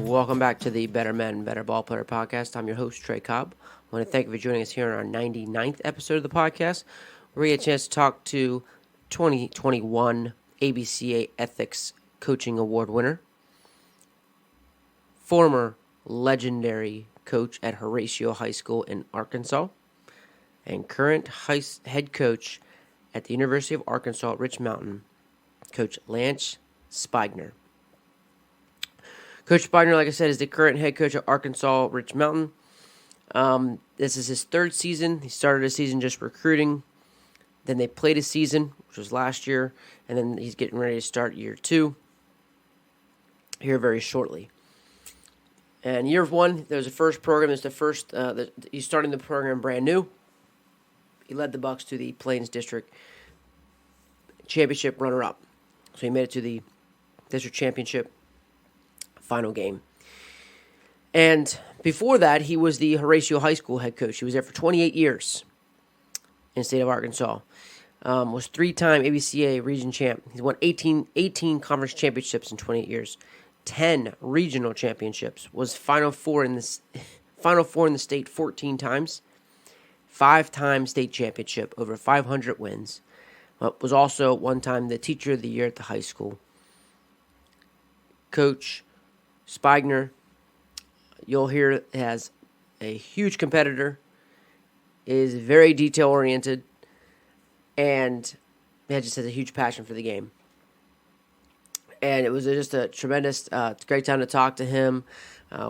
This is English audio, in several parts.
Welcome back to the Better Men, Better Ball Player podcast. I'm your host, Trey Cobb. I want to thank you for joining us here on our 99th episode of the podcast, where we get a chance to talk to 2021 ABCA Ethics Coaching Award winner, former legendary coach at Horatio High School in Arkansas, and current head coach at the University of Arkansas at Rich Mountain, Coach Lance Spigner. Coach Spigner, like I said, is the current head coach at Arkansas Rich Mountain. This is his third season. He started his season just recruiting. Then they played a season, which was last year, and then he's getting ready to start year 2 here very shortly. And year 1, there was the first program. It's the first. He's starting the program brand new. He led the Bucks to the Plains District Championship runner-up. So he made it to the district championship final game. And before that, he was the Horatio High School head coach. He was there for 28 years in the state of Arkansas. Was 3-time ABCA region champ. He's won 18 conference championships in 28 years. 10 regional championships. Was Final Four in the state 14 times. 5-time state championship. Over 500 wins. Was also one time the teacher of the year at the high school. Coach Spigner, you'll hear, has a huge competitor, is very detail-oriented, and just has a huge passion for the game. And it was just a tremendous, great time to talk to him.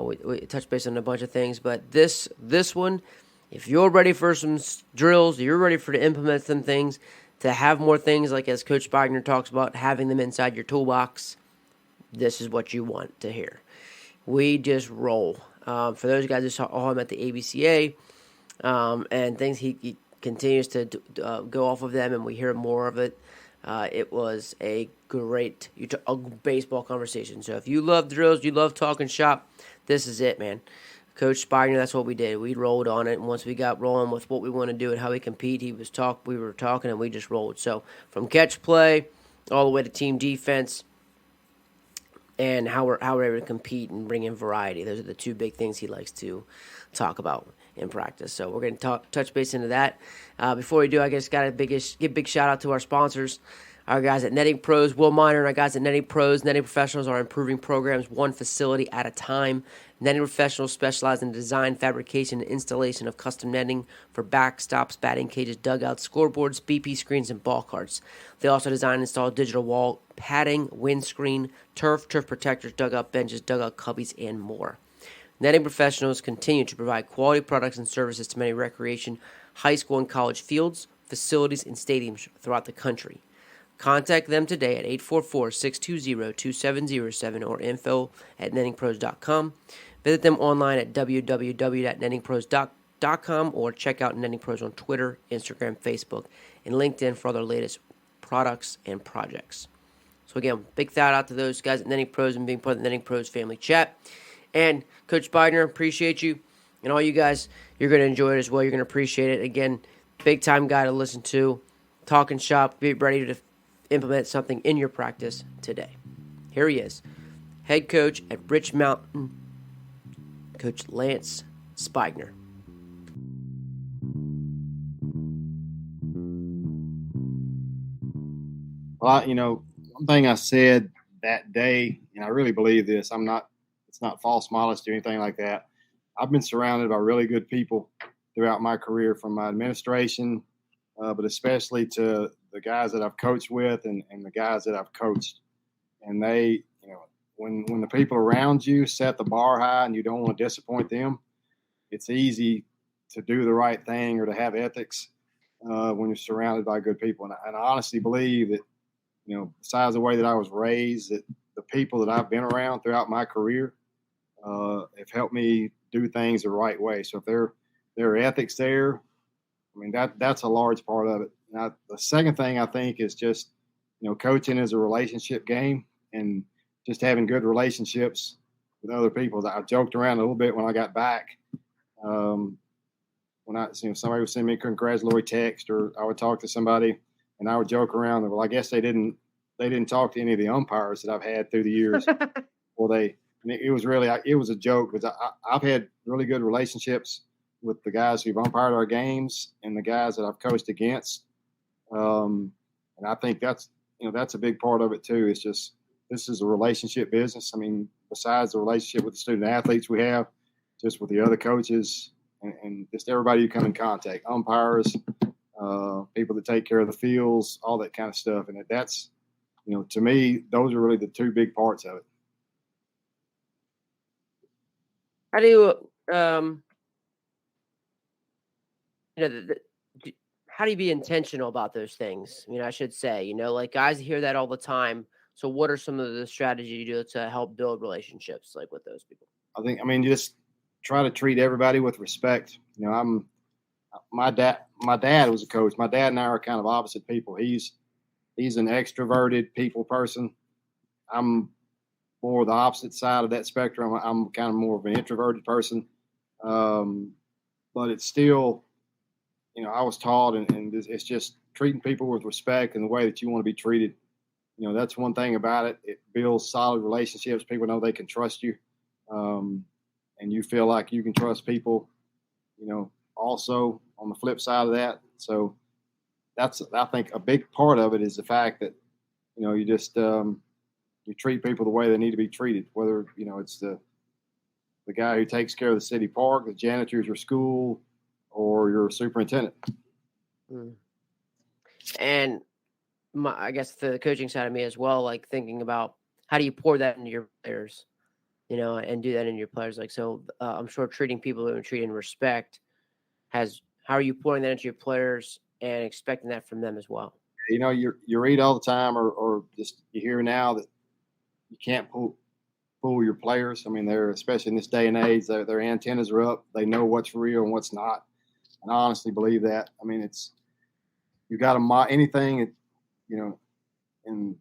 We touched base on a bunch of things, but this one, if you're ready for some drills, you're ready to implement some things, to have more things, like as Coach Spigner talks about, having them inside your toolbox, this is what you want to hear. We just roll. For those guys who saw him at the ABCA and things, he continues to go off of them, and we hear more of it. It was a great baseball conversation. So if you love drills, you love talking shop, this is it, man. Coach Spigner, that's what we did. We rolled on it, and once we got rolling with what we want to do and how we compete, we were talking, and we just rolled. So from catch play all the way to team defense, and how we're able to compete and bring in variety. Those are the two big things he likes to talk about in practice. So we're going to touch base into that. Before we do, I guess got to give a big shout out to our sponsors, our guys at Netting Pros, Will Miner, and our guys at Netting Pros. Netting Professionals are improving programs one facility at a time. Netting Professionals specialize in design, fabrication, and installation of custom netting for backstops, batting cages, dugouts, scoreboards, BP screens, and ball carts. They also design and install digital wall padding, windscreen, turf protectors, dugout benches, dugout cubbies, and more. Netting Professionals continue to provide quality products and services to many recreation, high school, and college fields, facilities, and stadiums throughout the country. Contact them today at 844-620-2707 or info@nettingpros.com. Visit them online at www.nettingpros.com or check out Netting Pros on Twitter, Instagram, Facebook, and LinkedIn for all their latest products and projects. So again, big shout out to those guys at Netting Pros and being part of the Netting Pros family chat. And Coach Spigner, appreciate you. And all you guys, you're going to enjoy it as well. You're going to appreciate it. Again, big time guy to listen to. Talking shop, be ready to implement something in your practice today. Here he is, head coach at Rich Mountain, Coach Lance Spigner. Well, one thing I said that day, and I really believe this, it's not false modesty or anything like that. I've been surrounded by really good people throughout my career, from my administration, but especially to the guys that I've coached with and the guys that I've coached. And they, when the people around you set the bar high and you don't want to disappoint them, it's easy to do the right thing or to have ethics when you're surrounded by good people. And I honestly believe that, besides the way that I was raised, that the people that I've been around throughout my career have helped me do things the right way. So if there are ethics there, that's a large part of it. Now, the second thing I think is just, coaching is a relationship game, and just having good relationships with other people. I joked around a little bit when I got back. When somebody would send me a congratulatory text, or I would talk to somebody, and I would joke around that, well, I guess they didn't talk to any of the umpires that I've had through the years. Well, they And it was really, it was a joke because I've had really good relationships with the guys who've umpired our games and the guys that I've coached against. And I think that's a big part of it too. It's just, this is a relationship business. I mean, besides the relationship with the student athletes we have, just with the other coaches and just everybody you come in contact, umpires, people that take care of the fields, all that kind of stuff. And that's, to me, those are really the two big parts of it. How do you, how do you be intentional about those things? I should say, like guys hear that all the time. So what are some of the strategies you do to help build relationships like with those people? You just try to treat everybody with respect. My dad was a coach. My dad and I are kind of opposite people. He's an extroverted people person. I'm more the opposite side of that spectrum. I'm kind of more of an introverted person. But it's still, I was taught, and it's just treating people with respect and the way that you want to be treated. That's one thing about it. It builds solid relationships. People know they can trust you. And you feel like you can trust people, also on the flip side of that. So that's, I think, a big part of it is the fact that, you just, you treat people the way they need to be treated, whether, it's the guy who takes care of the city park, the janitor at your school, or your superintendent. And I guess the coaching side of me as well, like thinking about how do you pour that into your players, and do that in your players. Like, so I'm sure treating people and treating respect how are you pouring that into your players and expecting that from them as well? You read all the time or just you hear now that you can't fool your players. I mean, they're, especially in this day and age, their antennas are up. They know what's real and what's not. And I honestly believe that. I mean, you got to anything, and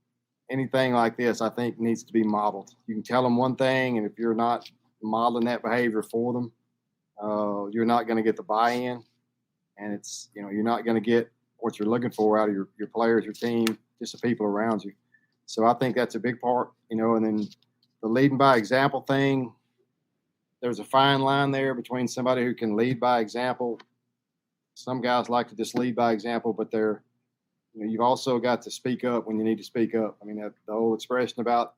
anything like this, I think needs to be modeled. You can tell them one thing, and if you're not modeling that behavior for them, you're not going to get the buy-in, and it's, you're not going to get what you're looking for out of your players, your team, just the people around you. So I think that's a big part, and then the leading by example thing, there's a fine line there between somebody who can lead by example. Some guys like to just lead by example, but you've also got to speak up when you need to speak up. I mean, the old expression about,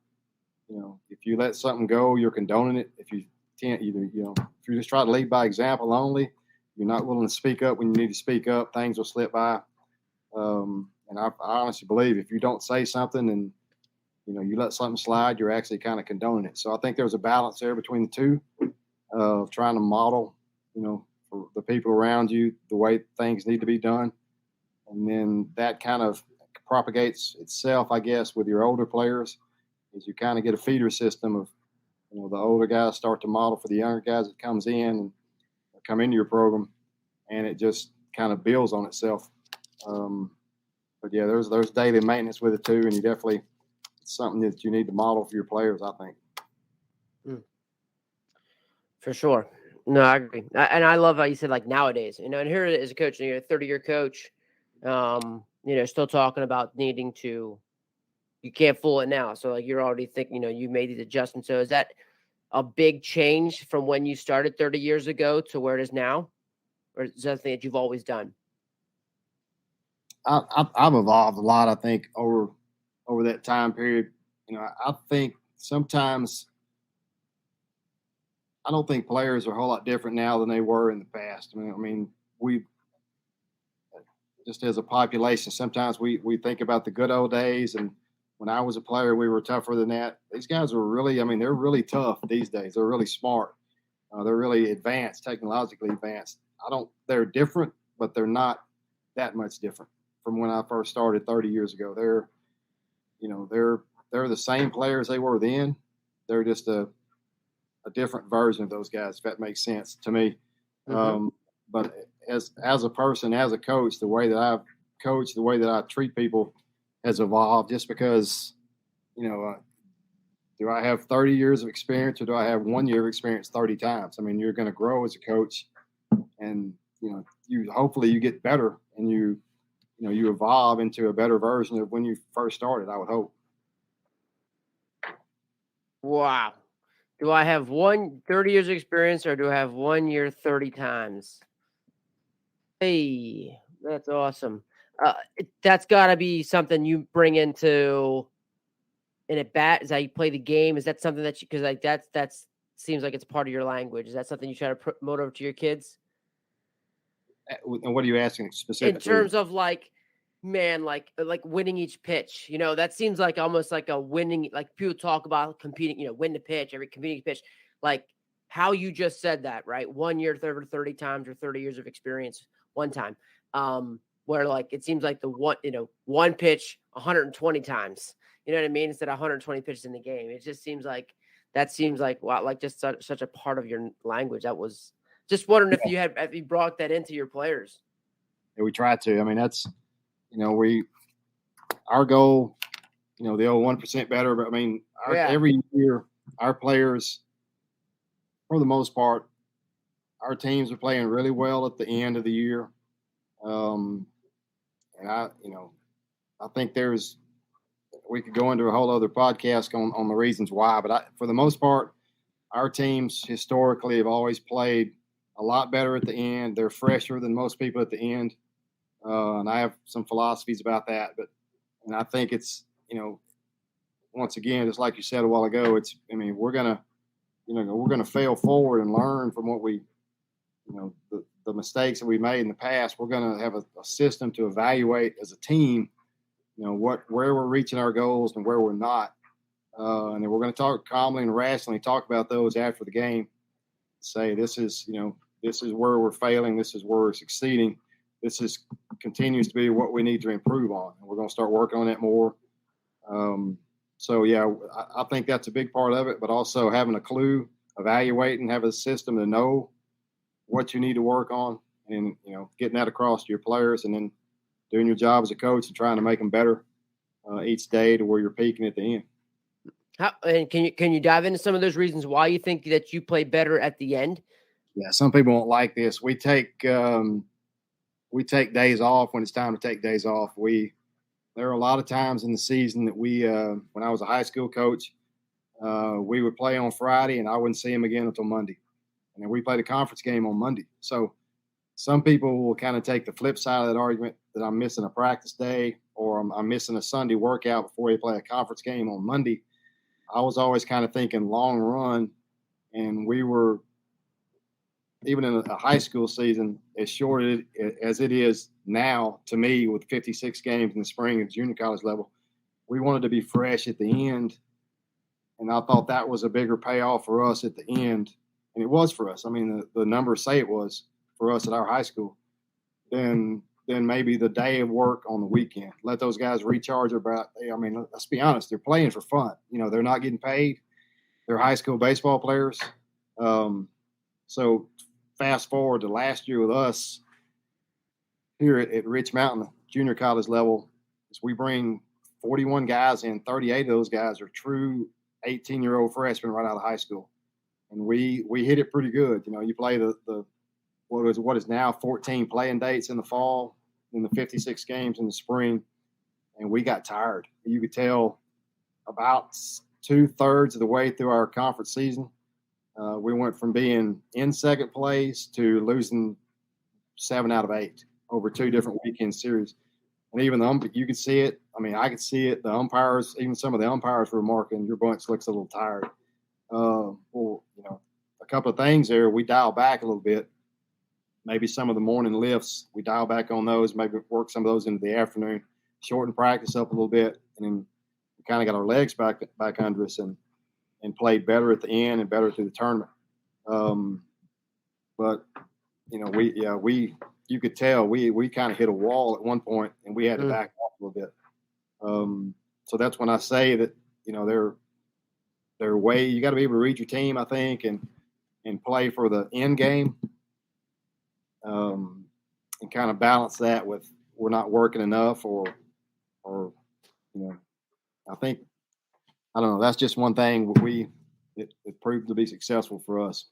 if you let something go, you're condoning it. If you can't either, if you just try to lead by example only, you're not willing to speak up when you need to speak up, things will slip by. And I honestly believe if you don't say something and, you let something slide, you're actually kind of condoning it. So I think there's a balance there between the two of trying to model, for the people around you, the way things need to be done. And then that kind of propagates itself, I guess, with your older players, is you kind of get a feeder system of, the older guys start to model for the younger guys that comes in and come into your program, and it just kind of builds on itself. But yeah, there's daily maintenance with it too, and it's something that you need to model for your players, I think. For sure. No, I agree. And I love how you said, like, nowadays, and here as a coach, you're a 30-year coach, still talking about needing to, you can't fool it now. So like, you're already thinking, you made these adjustments. So is that a big change from when you started 30 years ago to where it is now? Or is that something that you've always done? I've evolved a lot, I think, over that time period. I think sometimes I don't think players are a whole lot different now than they were in the past. I mean, we just as a population, sometimes we think about the good old days, and when I was a player, we were tougher than that. These guys were really, they're really tough these days. They're really smart. They're really advanced, technologically advanced. They're different, but they're not that much different from when I first started 30 years ago. They're the same players they were then. They're just a different version of those guys, if that makes sense to me. Mm-hmm. But as a person, as a coach, the way that I've coached, the way that I treat people has evolved, just because, do I have 30 years of experience or do I have 1 year of experience 30 times? I mean, you're going to grow as a coach, and, hopefully you get better and you evolve into a better version of when you first started, I would hope. Wow. Do I have 30 years of experience, or do I have 1 year 30 times? Hey, that's awesome. That's got to be something you bring into in at bat. Is how you play the game. Is that something that you, because like that's seems like it's part of your language. Is that something you try to promote over to your kids? And what are you asking specifically? In terms of like, man, like winning each pitch, that seems like almost like a winning, like people talk about competing, win the pitch, every competing pitch, like how you just said that, right? 1 year, 30 times, or 30 years of experience one time. Where like, it seems like the one pitch 120 times, you know what I mean? Instead of 120 pitches in the game. It just seems like, wow, like just such a part of your language. That was just wondering if you brought that into your players. Yeah, we try to. I mean, that's, our goal, the old 1% better. But I mean, every year, our players, for the most part, our teams are playing really well at the end of the year. And I think we could go into a whole other podcast on the reasons why, but for the most part, our teams historically have always played a lot better at the end. They're fresher than most people at the end. And I have some philosophies about that, and I think it's, once again, just like you said a while ago, we're going to fail forward and learn from what the mistakes that we made in the past. We're going to have a system to evaluate as a team, where we're reaching our goals and where we're not. And then we're going to talk calmly and rationally, talk about those after the game. Say, this is where we're failing. This is where we're succeeding. This continues to be what we need to improve on. And we're going to start working on that more. So yeah, I think that's a big part of it, but also having a clue, evaluating, have a system to know what you need to work on, and, getting that across to your players, and then doing your job as a coach and trying to make them better each day to where you're peaking at the end. And can you dive into some of those reasons why you think that you play better at the end? Yeah, some people won't like this. We take days off when it's time to take days off. There are a lot of times in the season that when I was a high school coach, we would play on Friday and I wouldn't see him again until Monday. And then we played a conference game on Monday. So some people will kind of take the flip side of that argument, that I'm missing a practice day, or I'm missing a Sunday workout before we play a conference game on Monday. I was always kind of thinking long run, and we were, even in a high school season, as short as it is now, to me, with 56 games in the spring at junior college level, we wanted to be fresh at the end. And I thought that was a bigger payoff for us at the end. And it was for us. I mean, the numbers say it was for us at our high school. Then maybe the day of work on the weekend. Let those guys recharge their breath. I mean, let's be honest, they're playing for fun. They're not getting paid. They're high school baseball players. So fast forward to last year with us here at Rich Mountain, junior college level, is we bring 41 guys in. 38 of those guys are true 18-year-old freshmen right out of high school. And we hit it pretty good. You play the what is now 14 playing dates in the fall, in the 56 games in the spring, and we got tired. You could tell about 2/3 of the way through our conference season, we went from being in second place to losing 7 out of 8 over 2 different weekend series. And even you could see it. I mean, I could see it. The umpires, even some of the umpires were marking, your bunch looks a little tired. A couple of things there, we dial back a little bit. Maybe some of the morning lifts, we dial back on those, maybe work some of those into the afternoon, shorten practice up a little bit, and then we kind of got our legs back under us and played better at the end and better through the tournament. But you could tell we kind of hit a wall at one point, and we had to back off a little bit. So that's when I say that, their way, you got to be able to read your team, I think, and play for the end game, and kind of balance that with we're not working enough or I think, I don't know, that's just one thing it proved to be successful for us.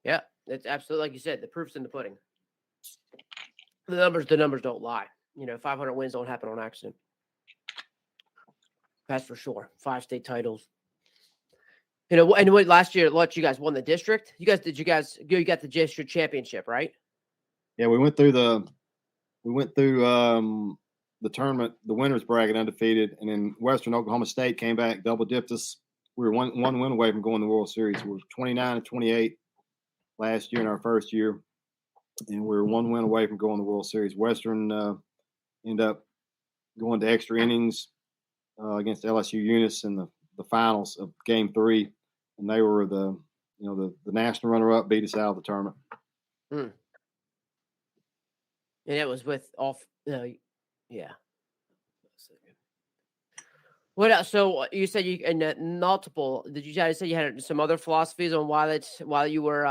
Yeah, it's absolutely, like you said, the proof's in the pudding. The numbers don't lie. 500 wins don't happen on accident. That's for sure. 5 state titles. And what last year, you guys won the district? You got the district championship, right? Yeah, we went through the tournament, the winners bracket undefeated, and then Western Oklahoma State came back, double dipped us. We were one win away from going to the World Series. We were 29-28 last year in our first year, and we were one win away from going to the World Series. Western ended up going to extra innings against LSU Unis in the finals of Game 3, and they were the national runner-up, beat us out of the tournament. And it was with yeah. What else? So you said multiple. Did you guys say you had some other philosophies on why you were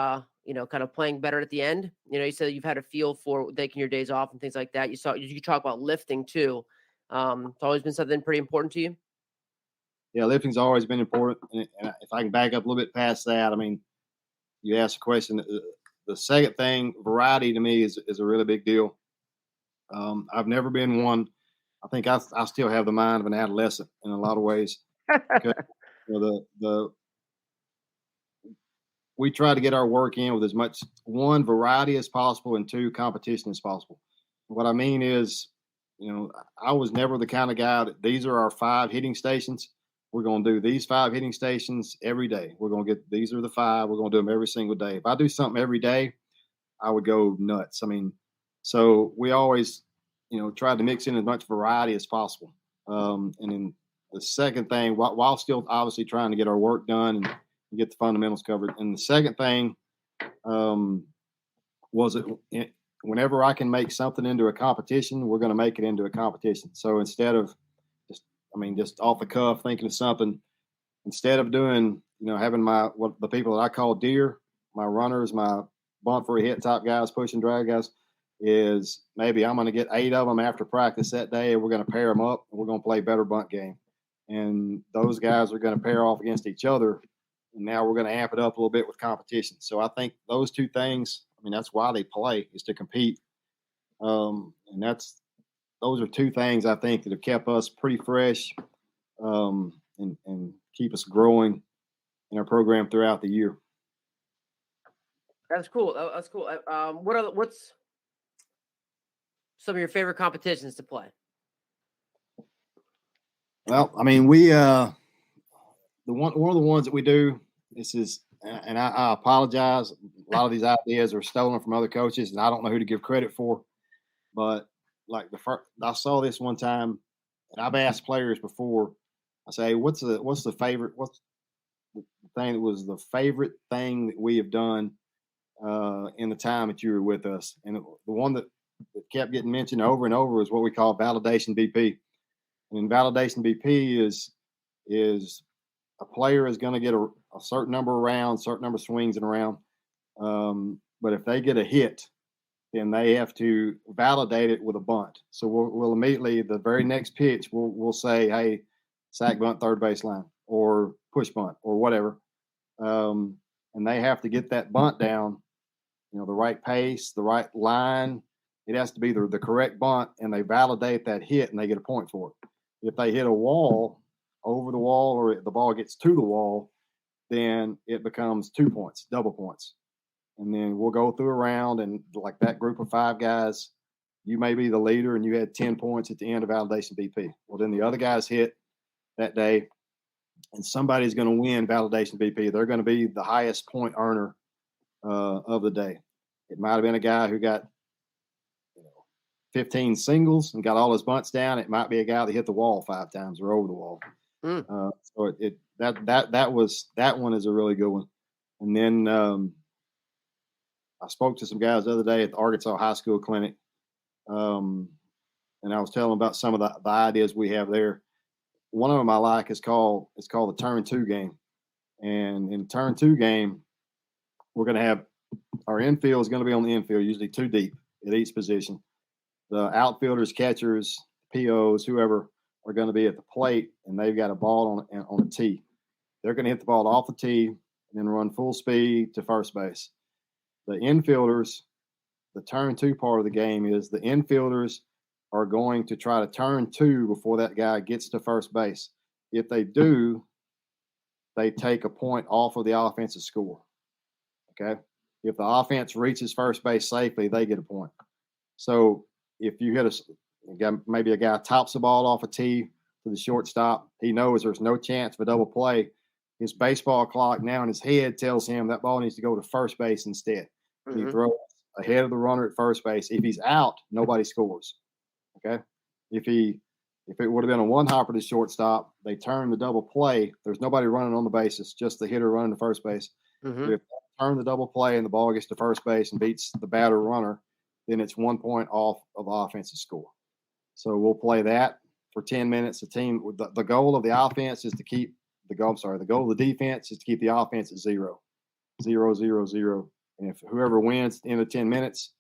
kind of playing better at the end? You said you've had a feel for taking your days off and things like that. You talk about lifting too. It's always been something pretty important to you. Yeah, lifting's always been important. And if I can back up a little bit past that, I mean, you asked a question. The second thing, variety to me is a really big deal. I've never been one. I think I still have the mind of an adolescent in a lot of ways. Because, we try to get our work in with as much, one, variety as possible, and two, competition as possible. What I mean is, I was never the kind of guy that these are our 5 hitting stations. We're going to do these 5 hitting stations every day. We're going to get, these are the 5. We're going to do them every single day. If I do something every day, I would go nuts. I mean, so we always, tried to mix in as much variety as possible. And then the second thing, while still obviously trying to get our work done and get the fundamentals covered. And the second thing was whenever I can make something into a competition, we're going to make it into a competition. So instead of just off the cuff thinking of something, instead of doing, having the people that I call deer, my runners, my bunt for a hit type guys, push and drag guys, is maybe I'm going to get 8 of them after practice that day, and we're going to pair them up, and we're going to play better bunt game. And those guys are going to pair off against each other, and now we're going to amp it up a little bit with competition. So I think those two things, that's why they play, is to compete. And those are two things I think that have kept us pretty fresh and keep us growing in our program throughout the year. That's cool. That's cool. What's some of your favorite competitions to play? Well, we one of the ones that we do. This is, and I apologize. A lot of these ideas are stolen from other coaches, and I don't know who to give credit for. But like I saw this one time, and I've asked players before. I say, what's the favorite? What's the thing that was the favorite thing that we have done in the time that you were with us? And the one that kept getting mentioned over and over is what we call validation BP. And validation BP is a player is going to get a certain number of rounds, certain number of swings in a round. But if they get a hit, then they have to validate it with a bunt. So we'll immediately, the very next pitch, we'll say, hey, sack bunt, third baseline, or push bunt, or whatever. And they have to get that bunt down, the right pace, the right line. It has to be the correct bunt, and they validate that hit, and they get a point for it. If they hit a wall, over the wall, or the ball gets to the wall, then it becomes 2 points, double points. And then we'll go through a round, and like that group of 5 guys, you may be the leader and you had 10 points at the end of validation BP. Well, then the other guys hit that day, and somebody's going to win validation BP. They're going to be the highest point earner of the day. It might have been a guy who got 15 singles and got all his bunts down. It might be a guy that hit the wall 5 times or over the wall. So that one is a really good one. And then I spoke to some guys the other day at the Arkansas High School Clinic, and I was telling them about some of the ideas we have there. One of them I like is called the turn 2 game. And in turn 2 game, we're going to have our infield is going to be on the infield, usually 2 deep at each position. The outfielders, catchers, POs, whoever are going to be at the plate, and they've got a ball on a tee. They're going to hit the ball off the tee and then run full speed to first base. The infielders, the turn 2 part of the game is the infielders are going to try to turn 2 before that guy gets to first base. If they do, they take a point off of the offensive score. Okay. If the offense reaches first base safely, they get a point. So if you hit maybe a guy tops the ball off a tee to the shortstop, he knows there's no chance of a double play. His baseball clock now in his head tells him that ball needs to go to first base instead. Mm-hmm. He throws ahead of the runner at first base. If he's out, nobody scores. Okay. If it would have been a one hopper to shortstop, they turn the double play. There's nobody running on the bases, just the hitter running to first base. Mm-hmm. If they turn the double play and the ball gets to first base and beats the batter runner, then it's 1 point off of the offensive score. So we'll play that for 10 minutes. The goal of the offense is to keep the goal of the defense is to keep the offense at 0, 0, 0, 0. And if whoever wins in the 10 minutes,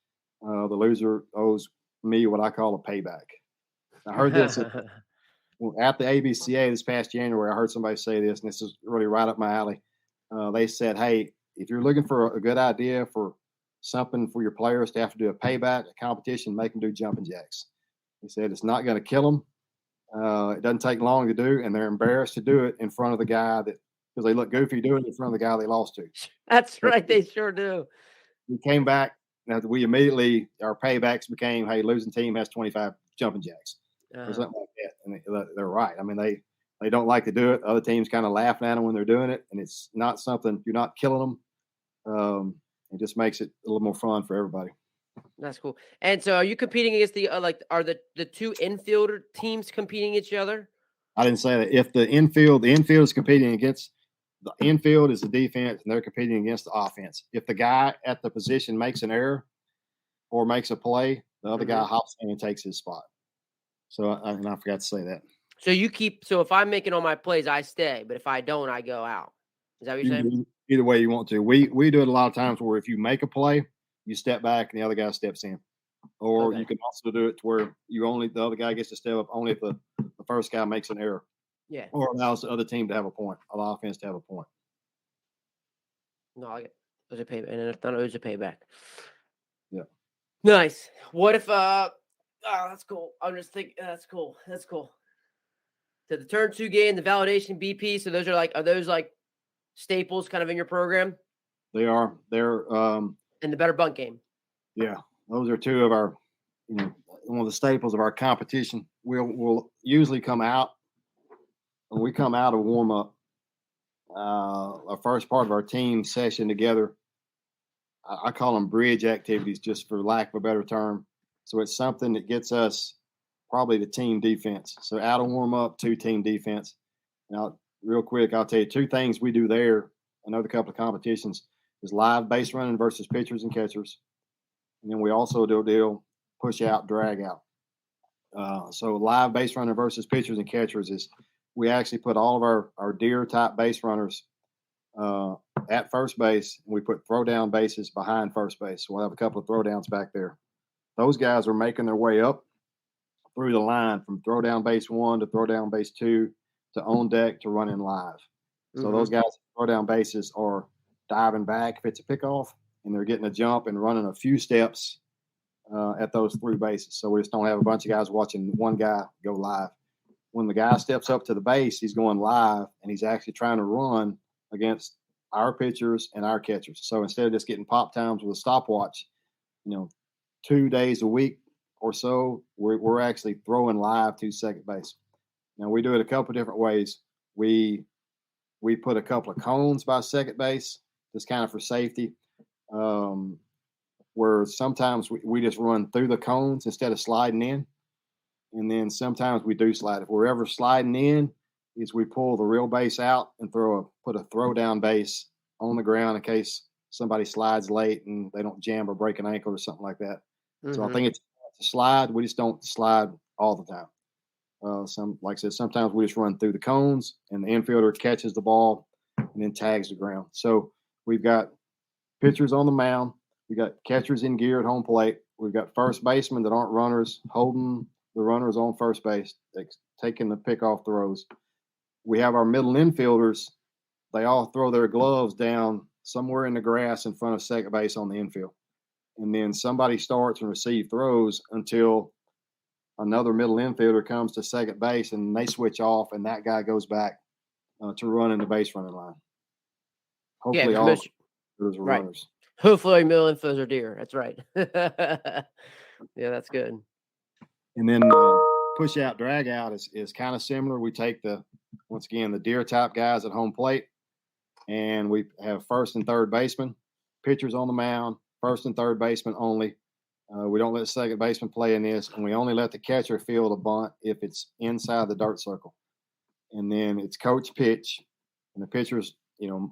the loser owes me what I call a payback. I heard this at the ABCA this past January. I heard somebody say this, and this is really right up my alley. They said, hey, if you're looking for a good idea for something for your players to have to do a payback, a competition, make them do jumping jacks. He said it's not going to kill them. It doesn't take long to do, and they're embarrassed to do it in front of the guy because they look goofy doing it in front of the guy they lost to. That's right. They sure do. We came back. Now we immediately, our paybacks became, hey, losing team has 25 jumping jacks or something like that. And they're right. I mean, they don't like to do it. Other teams kind of laugh at them when they're doing it, and it's not something, you're not killing them. It just makes it a little more fun for everybody. That's cool. And so are you competing against are the two infielder teams competing each other? I didn't say that. If the infield is competing against the infield is the defense, and they're competing against the offense. If the guy at the position makes an error or makes a play, the other guy hops in and takes his spot. So I forgot to say that. So if I'm making all my plays, I stay, but if I don't, I go out. Is that what you're saying? Either way you want to. We do it a lot of times where if you make a play, you step back and the other guy steps in. Or you can also do it to where the other guy gets to step up only if the first guy makes an error. Yeah. Or allows the other team to have a point, or the offense to have a point. No, I get those are payback, and if not, those are payback. Yeah. Nice. What if that's cool. I'm just thinking that's cool. That's cool. So the turn 2 game, the validation BP. So are those like staples kind of in your program? They are. They're and the better bunt game. Yeah. Those are two of our, one of the staples of our competition. We'll usually come out. When we come out of warm up, our first part of our team session together, I call them bridge activities, just for lack of a better term. So it's something that gets us probably the team defense. So out of warm up, 2 team defense. Now, real quick, I'll tell you 2 things we do there. Another couple of competitions is live base running versus pitchers and catchers. And then we also do a deal push out, drag out. So live base running versus pitchers and catchers is we actually put all of our deer type base runners at first base, and we put throw down bases behind first base. So we'll have a couple of throw downs back there. Those guys are making their way up through the line from throw down base 1 to throw down base 2 to on deck to running live. So those guys throw down bases are diving back if it's a pickoff, and they're getting a jump and running a few steps at those 3 bases. So we just don't have a bunch of guys watching one guy go live. When the guy steps up to the base, he's going live, and he's actually trying to run against our pitchers and our catchers. So instead of just getting pop times with a stopwatch, 2 days a week or so, we're actually throwing live to second base. Now, we do it a couple of different ways. We put a couple of cones by second base, just kind of for safety, where sometimes we just run through the cones instead of sliding in. And then sometimes we do slide. If we're ever sliding in, is we pull the real base out and put a throw down base on the ground in case somebody slides late and they don't jam or break an ankle or something like that. So I think it's a slide. We just don't slide all the time. Like I said, sometimes we just run through the cones and the infielder catches the ball and then tags the ground. So we've got pitchers on the mound. We got catchers in gear at home plate. We've got first basemen that aren't runners holding the runners on first base, taking the pickoff throws. We have our middle infielders. They all throw their gloves down somewhere in the grass in front of second base on the infield. And then somebody starts and receives throws until another middle infielder comes to second base, and they switch off, and that guy goes back to run in the base running line. Hopefully, Yeah, all most, those are right. runners. Hopefully, middle infos are deer. That's right. Yeah, that's good. And then push out, drag out is kind of similar. We take once again, the deer type guys at home plate, and we have first and third baseman, pitchers on the mound, first and third baseman only. We don't let the second baseman play in this, and we only let the catcher field a bunt if it's inside the dirt circle. And then it's coach pitch, and the pitchers,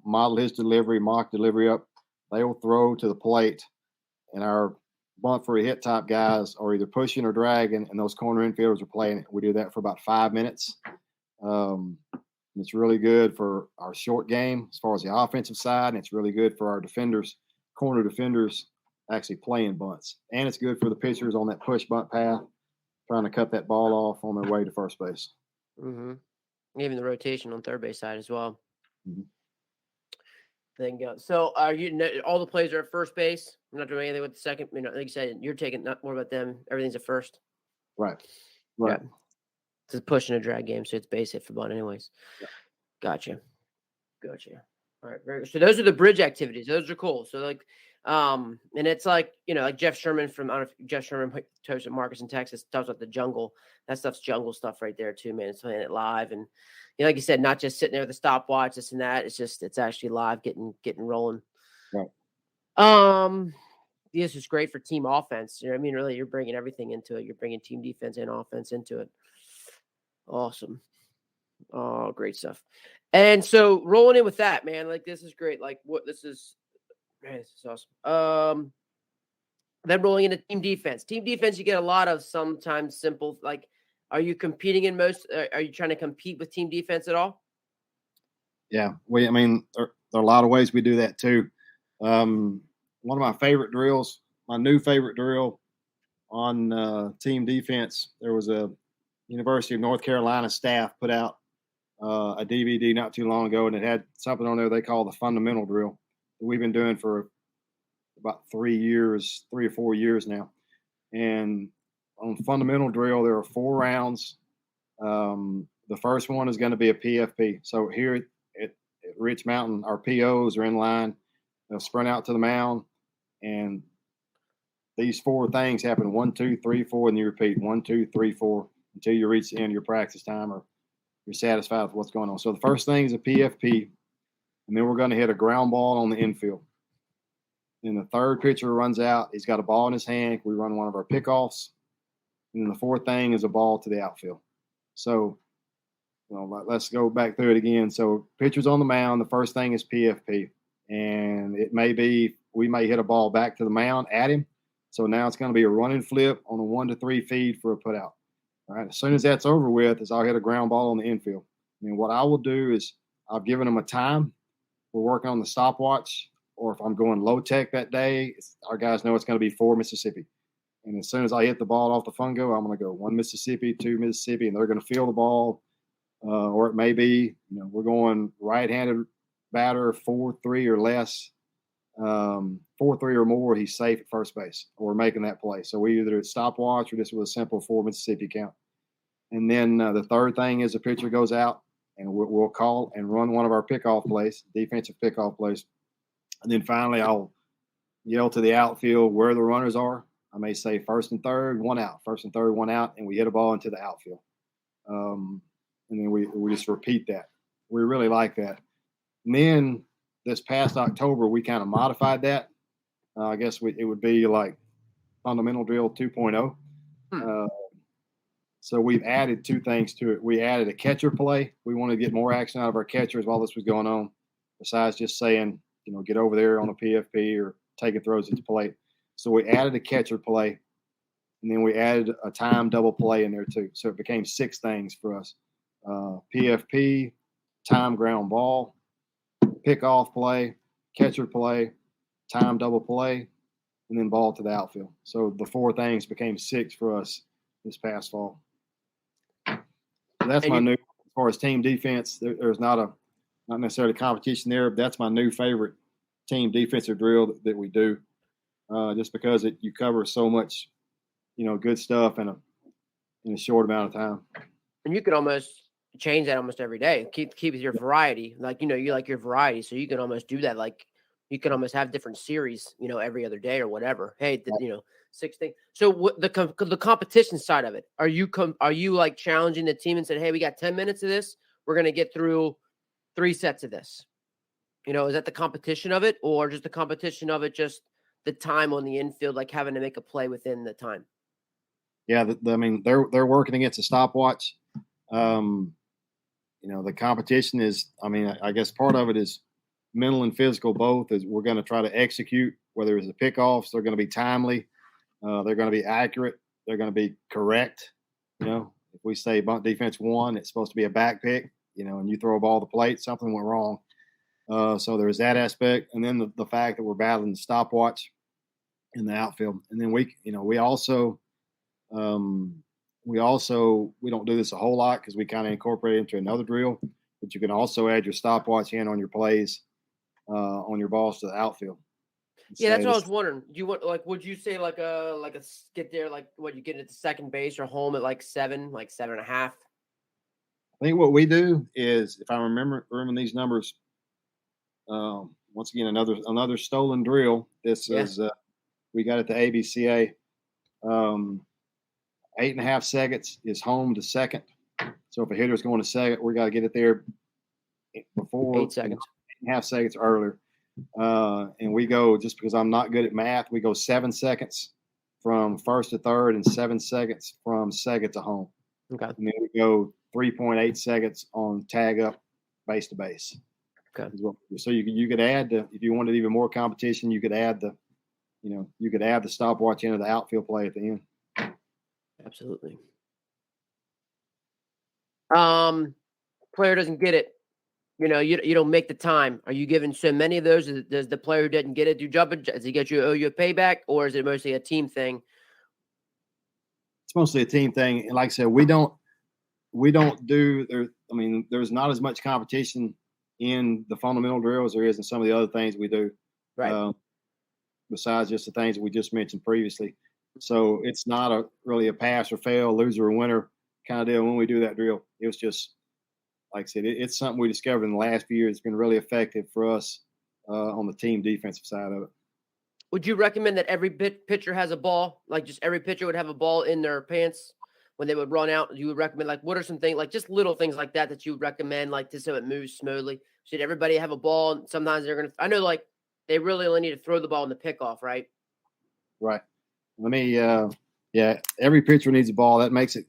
model his delivery, mock delivery up. They will throw to the plate, and our bunt for a hit type guys are either pushing or dragging, and those corner infielders are playing it. We do that for about 5 minutes. It's really good for our short game as far as the offensive side, and it's really good for our defenders, corner defenders, actually playing bunts. And it's good for the pitchers on that push bunt path, trying to cut that ball off on their way to first base. Mm-hmm. Even the rotation on third base side as well. Mm-hmm. Then go. So are you? All the plays are at first base. I'm not doing anything with the second. Like you said, you're taking not more about them. Everything's at first. Right. Yeah. It's a push and a drag game, so it's base hit for bunt anyways. Yeah. Gotcha. All right. Very good. So those are the bridge activities. Those are cool. So like, and it's like, like Jeff Sherman I don't know if Jeff Sherman toast at Marcus in Texas talks about the jungle. That stuff's jungle stuff right there too, man. It's playing it live. And like you said, not just sitting there with a stopwatch, this and that. It's actually live getting rolling. Right. This is great for team offense. Really you're bringing everything into it. You're bringing team defense and offense into it. Awesome. Oh, great stuff. And so rolling in with that, man, like this is great. Like this is awesome. Then rolling into team defense. Team defense, you get a lot of sometimes simple, like, are you competing in most, are you trying to compete with team defense at all? Yeah. There are a lot of ways we do that too. One of my favorite drills, my new favorite drill on team defense, there was a University of North Carolina staff put out a DVD not too long ago, and it had something on there they call the fundamental drill that we've been doing for about 3 or 4 years now. And on fundamental drill, there are 4 rounds. The first one is going to be a PFP. So here at Rich Mountain, our POs are in line. They'll sprint out to the mound, and these 4 things happen 1, 2, 3, 4, and you repeat 1, 2, 3, 4 until you reach the end of your practice time or you're satisfied with what's going on. So the first thing is a PFP, and then we're going to hit a ground ball on the infield. Then the third pitcher runs out. He's got a ball in his hand. We run one of our pickoffs. And then the fourth thing is a ball to the outfield. So let's go back through it again. So pitcher's on the mound. The first thing is PFP. And it may be we may hit a ball back to the mound at him. So now it's going to be a running flip on a 1 to 3 feed for a putout. All right. As soon as that's over with, I'll hit a ground ball on the infield. And what I will do is I've given them a time. We're working on the stopwatch. Or if I'm going low tech that day, our guys know it's going to be 4 Mississippi. And as soon as I hit the ball off the fungo, I'm going to go 1 Mississippi, 2 Mississippi, and they're going to feel the ball. Or it may be, we're going right-handed batter, 4-3 or less. 4-3 or more, he's safe at first base. Or we're making that play. So we either stopwatch or just with a simple 4 Mississippi count. And then the third thing is the pitcher goes out, and we'll call and run one of our pickoff plays, defensive pickoff plays. And then finally, I'll yell to the outfield where the runners are. I may say first and third, 1 out, first and third, 1 out, and we hit a ball into the outfield. And then we just repeat that. We really like that. And then this past October, we kind of modified that. I guess it would be like fundamental drill 2.0. So we've added 2 things to it. We added a catcher play. We wanted to get more action out of our catchers while this was going on, besides just saying, get over there on a PFP or taking throws at the plate. So we added a catcher play, and then we added a time double play in there too. So it became 6 things for us. PFP, time ground ball, pickoff play, catcher play, time double play, and then ball to the outfield. So the 4 things became 6 for us this past fall. So that's my new, as far as team defense, there's not necessarily competition there, but that's my new favorite team defensive drill that we do, just because you cover so much, good stuff in a short amount of time. And you could almost, change that almost every day. Keep your variety. Like, you like your variety. So you can almost do that. Like you can almost have different series, every other day or whatever. Hey, 16. So what the competition side of it, are you like challenging the team and said, hey, we got 10 minutes of this. We're going to get through 3 sets of this. Is that the competition of it, or just the competition of it, just the time on the infield, like having to make a play within the time? Yeah, I mean, they're working against a stopwatch. The competition is, I mean, I guess part of it is mental and physical both. Is we're going to try to execute, whether it's the pickoffs, they're going to be timely, they're going to be accurate, they're going to be correct. If we say bunt defense 1, it's supposed to be a back pick, and you throw a ball to the plate, something went wrong. So there's that aspect, and then the fact that we're battling the stopwatch in the outfield, and then we also we don't do this a whole lot because we kind of incorporate it into another drill, but you can also add your stopwatch in on your plays, on your balls to the outfield. Yeah, that's what I was wondering. Do you want, like, would you say like a get there, like what you get at the second base or home at like 7.5? I think what we do is, if I remember these numbers, once again another stolen drill. This is we got it to ABCA. 8.5 seconds is home to second. So if a hitter's going to second, we got to get it there before 8 seconds. 8.5 seconds earlier. And we go, just because I'm not good at math, we go 7 seconds from first to third and 7 seconds from second to home. Okay. And then we go 3.8 seconds on tag up base to base. Okay. So you could add if you wanted even more competition, you could add the stopwatch into the outfield play at the end. Absolutely. Player doesn't get it. You don't make the time. Are you giving so many of those? Does the player who didn't get it do jumping? Does he owe you a payback, or is it mostly a team thing? It's mostly a team thing. And like I said, we don't do there. I mean, there's not as much competition in the fundamental drills there is in some of the other things we do. Right. Besides just the things that we just mentioned previously. So it's not really a pass or fail, loser or winner kind of deal when we do that drill. It was just, like I said, it's something we discovered in the last few years. It's been really effective for us on the team defensive side of it. Would you recommend that every pitcher has a ball? Like just every pitcher would have a ball in their pants when they would run out? You would recommend, like, what are some things, like just little things like that you would recommend, like just so it moves smoothly? Should everybody have a ball? And sometimes they're going to, I know, like they really only need to throw the ball in the pickoff, right? Right. Let me, every pitcher needs a ball. That makes it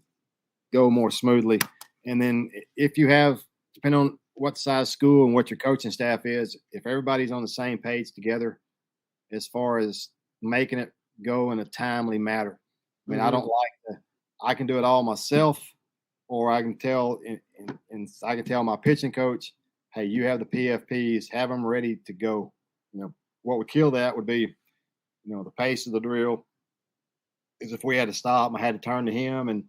go more smoothly. And then if you have, depending on what size school and what your coaching staff is, if everybody's on the same page together as far as making it go in a timely manner. I mean, I don't like I can do it all myself, or I can tell and I can tell my pitching coach, hey, you have the PFPs, have them ready to go. What would kill that would be, the pace of the drill. Is if we had to stop, I had to turn to him and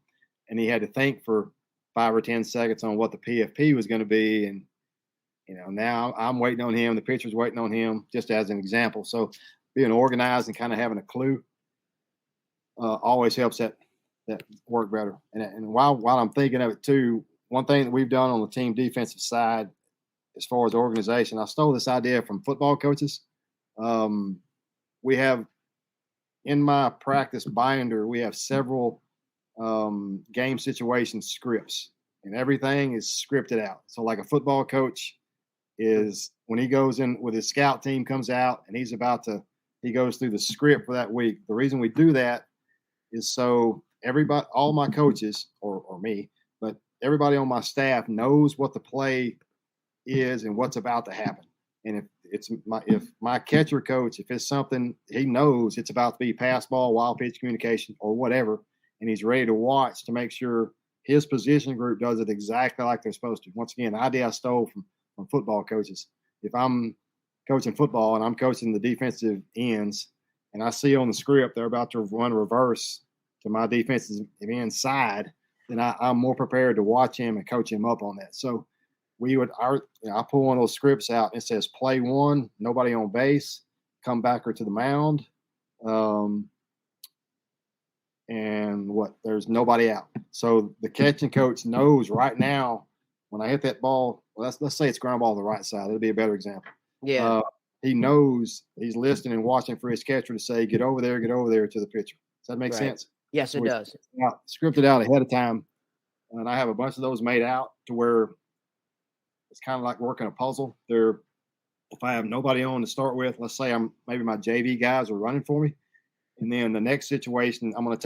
he had to think for 5 or 10 seconds on what the PFP was going to be. And, now I'm waiting on him. The pitcher's waiting on him, just as an example. So being organized and kind of having a clue always helps that work better. And while I'm thinking of it too, one thing that we've done on the team defensive side, as far as organization, I stole this idea from football coaches. We have, in my practice binder, we have several game situation scripts, and everything is scripted out. So like a football coach is, when he goes in with his scout team, comes out and he goes through the script for that week. The reason we do that is so everybody, all my coaches or me, but everybody on my staff knows what the play is and what's about to happen. And if my catcher coach, if it's something he knows it's about to be pass ball, wild pitch communication, or whatever, and he's ready to watch to make sure his position group does it exactly like they're supposed to. Once again, the idea I stole from football coaches. If I'm coaching football and I'm coaching the defensive ends, and I see on the script they're about to run reverse to my defensive end side, then I'm more prepared to watch him and coach him up on that. So I pull one of those scripts out and it says play 1, nobody on base, come back or to the mound. And there's nobody out. So the catching coach knows right now when I hit that ball, well, let's say it's ground ball to the right side. It'll be a better example. Yeah. He knows he's listening and watching for his catcher to say, get over there to the pitcher. Does that make sense? Yes, it does. Scripted out ahead of time. And I have a bunch of those made out to where it's kind of like working a puzzle. If I have nobody on to start with, let's say maybe my JV guys are running for me. And then the next situation, I'm going to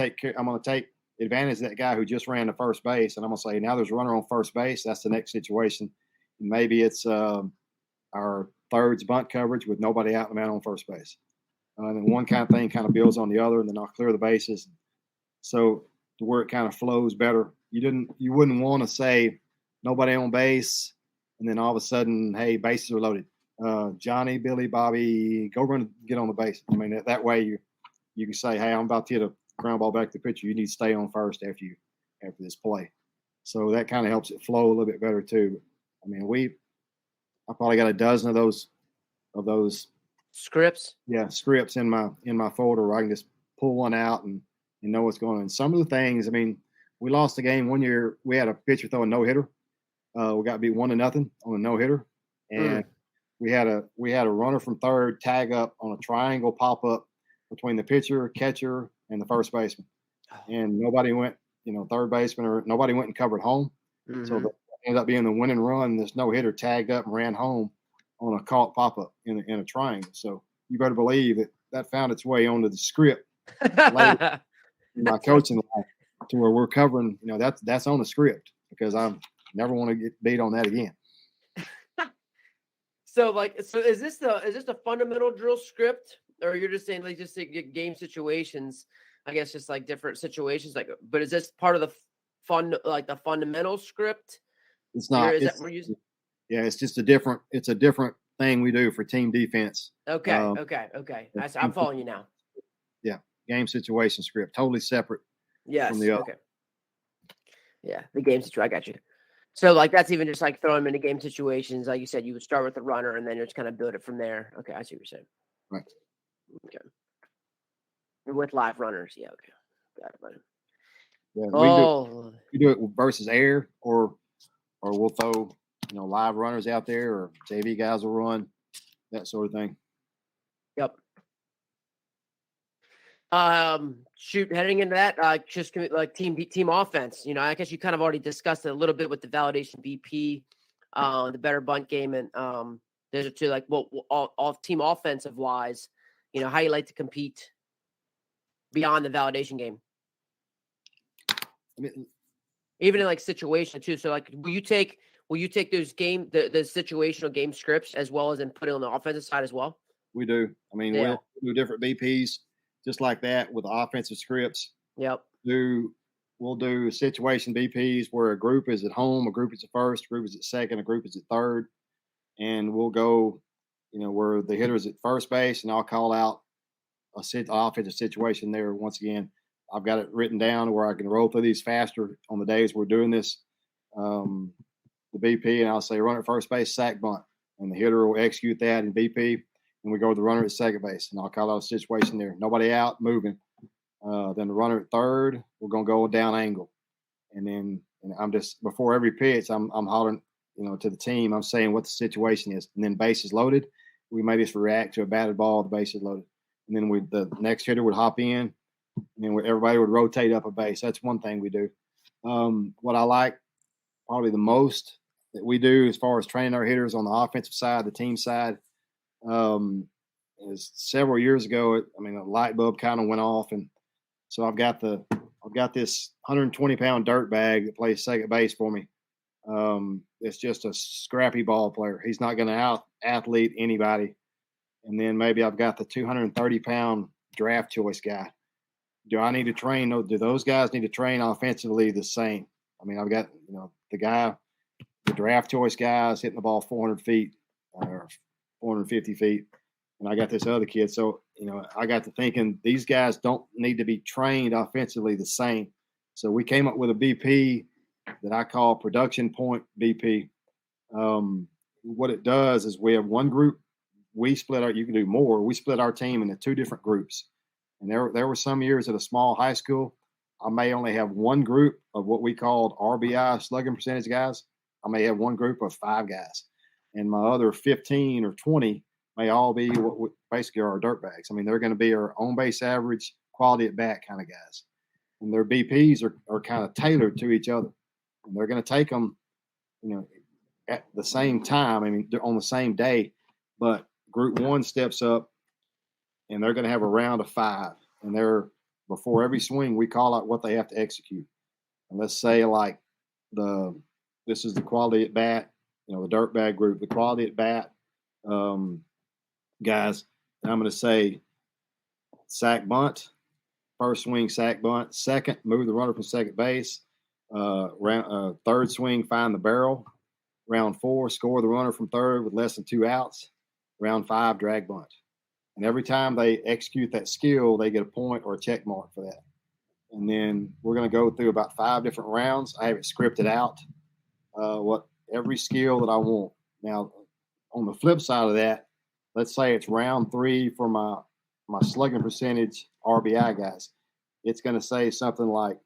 take advantage of that guy who just ran to first base. And I'm going to say, now there's a runner on first base. That's the next situation. And maybe it's our thirds bunt coverage with nobody out and the man on first base. And then one kind of thing kind of builds on the other, and then I'll clear the bases. So to where it kind of flows better. You wouldn't want to say nobody on base, and then all of a sudden, hey, bases are loaded. Johnny, Billy, Bobby, go run, get on the base. I mean, that way you can say, hey, I'm about to hit a ground ball back to the pitcher. You need to stay on first after this play. So that kind of helps it flow a little bit better too. I mean, I probably got a dozen of those scripts. Yeah, scripts in my folder where I can just pull one out and know what's going on. And some of the things, I mean, we lost the game one year. We had a pitcher throw a no-hitter. We got beat 1-0 on a no-hitter. And we had a runner from third tag up on a triangle pop up between the pitcher, catcher, and the first baseman. And nobody went, third baseman, or nobody went and covered home. Mm-hmm. So that ended up being the winning run. This no-hitter tagged up and ran home on a caught pop-up in a triangle. So you better believe that found its way onto the script later in my coaching life, to where we're covering, that's on the script, because I never want to get beat on that again. So is this a fundamental drill script, or you're just saying just to get game situations? I guess just like different situations, but is this part of the the fundamental script? It's not. Yeah, it's just a different thing we do for team defense. Okay. I'm following you now. Yeah, game situation script, totally separate. Yes. From the other. Okay. Yeah, the game situation. I got you. So that's even just throwing them into game situations. Like you said, you would start with the runner and then just kind of build it from there. Okay, I see what you're saying. Right. Okay. With live runners, yeah. Okay, got it, buddy. Yeah, we do it versus air, or we'll throw live runners out there, or JV guys will run, that sort of thing. Yep. Heading into that, just like team offense. I guess you kind of already discussed it a little bit with the validation BP, the better bunt game, and there's a two all team offensive wise. How you like to compete beyond the validation game. I mean, even in situation too. So will you take those the situational game scripts as well as then put it on the offensive side as well? We do. I mean, we'll do different BPs just like that with the offensive scripts. Yep. We'll do situation BPs where a group is at home, a group is at first, a group is at second, a group is at third, and we'll go, where the hitter is at first base, and I'll call out an offensive situation there. Once again, I've got it written down where I can roll through these faster on the days we're doing this. The BP, and I'll say run at first base, sack bunt, and the hitter will execute that in BP, and we go to the runner at second base, and I'll call out a situation there. Nobody out, moving. Then the runner at third, we're going to go down angle. And then I'm just, before every pitch, I'm hollering, to the team, I'm saying what the situation is. And then bases loaded, we may just react to a batted ball, the bases loaded. And then the next hitter would hop in, and then everybody would rotate up a base. That's one thing we do. What I like probably the most that we do as far as training our hitters on the offensive side, the team side, is several years ago, a light bulb kind of went off, and so I've got this 120-pound dirt bag that plays second base for me. It's just a scrappy ball player. He's not going to out-athlete anybody. And then maybe I've got the 230-pound draft choice guy. Do I need to train? Do those guys need to train offensively the same? I've got, the guy, the draft choice guy is hitting the ball 400 feet or 450 feet. And I got this other kid. So, I got to thinking these guys don't need to be trained offensively the same. So we came up with a BP that I call production point BP. What it does is we have one group. You can do more. We split our team into two different groups. And there were some years at a small high school, I may only have one group of what we called RBI slugging percentage guys. I may have one group of 5 guys, and my other 15 or 20 may all be what basically are our dirt bags. I mean, they're going to be our on base average, quality at bat kind of guys. And their BPs are kind of tailored to each other. And they're going to take them, at the same time. I mean, they're on the same day, but group 1 steps up and they're going to have a round of 5. And before every swing, we call out what they have to execute. And let's say like this is the quality at bat, the dirt bag group, the quality at bat guys. And I'm going to say sack bunt, first swing sack bunt, second move the runner from second base, third swing find the barrel, round 4 score the runner from third with less than 2 outs, round 5 drag bunt. And every time they execute that skill, they get a point or a check mark for that. And then we're going to go through about 5 different rounds. I have it scripted out, what every skill that I want. Now, on the flip side of that, let's say it's round 3 for my slugging percentage RBI guys. It's going to say something like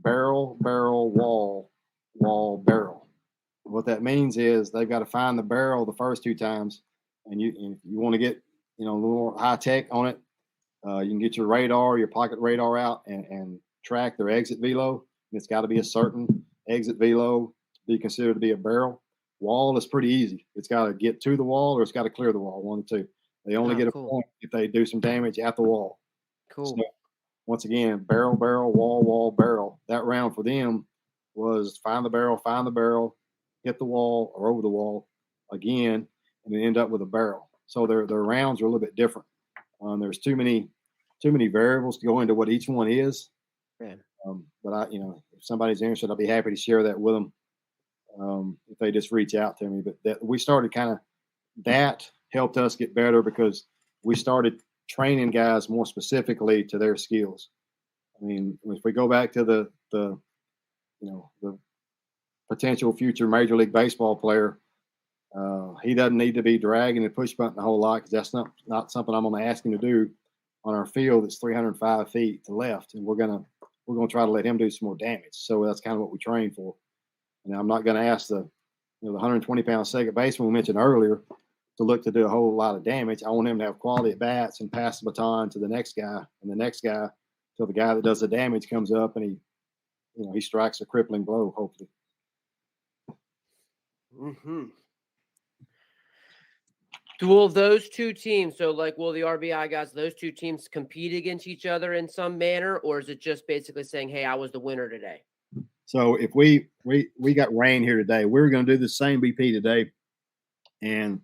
barrel, barrel, wall, wall, barrel. What that means is they've got to find the barrel the first 2 times. And if you want to get, a little more high tech on it, you can get your pocket radar out and track their exit velo. It's got to be a certain exit velo to be considered to be a barrel. Wall is pretty easy. It's got to get to the wall or it's got to clear the wall, 1 or 2. They only get a point if they do some damage at the wall. Cool. So, once again, barrel, barrel, wall, wall, barrel. That round for them was find the barrel, hit the wall or over the wall again, and then end up with a barrel. So their rounds are a little bit different. There's too many variables to go into what each one is. Yeah. But if somebody's interested, I'll be happy to share that with them if they just reach out to me. But we started that helped us get better because we started training guys more specifically to their skills. I mean, if we go back to the potential future Major League Baseball player, he doesn't need to be dragging and push button a whole lot because that's not something I'm going to ask him to do on our field that's 305 feet to left, and we're going to try to let him do some more damage. So that's kind of what we train for. And I'm not going to ask the 120-pound second baseman we mentioned earlier to look to do a whole lot of damage. I want him to have quality at bats and pass the baton to the next guy and the next guy till the guy that does the damage comes up and he strikes a crippling blow, hopefully. Mm-hmm. Will those 2 teams, so will the RBI guys, those 2 teams compete against each other in some manner, or is it just basically saying, hey, I was the winner today? So if we got rain here today, we're going to do the same BP today, and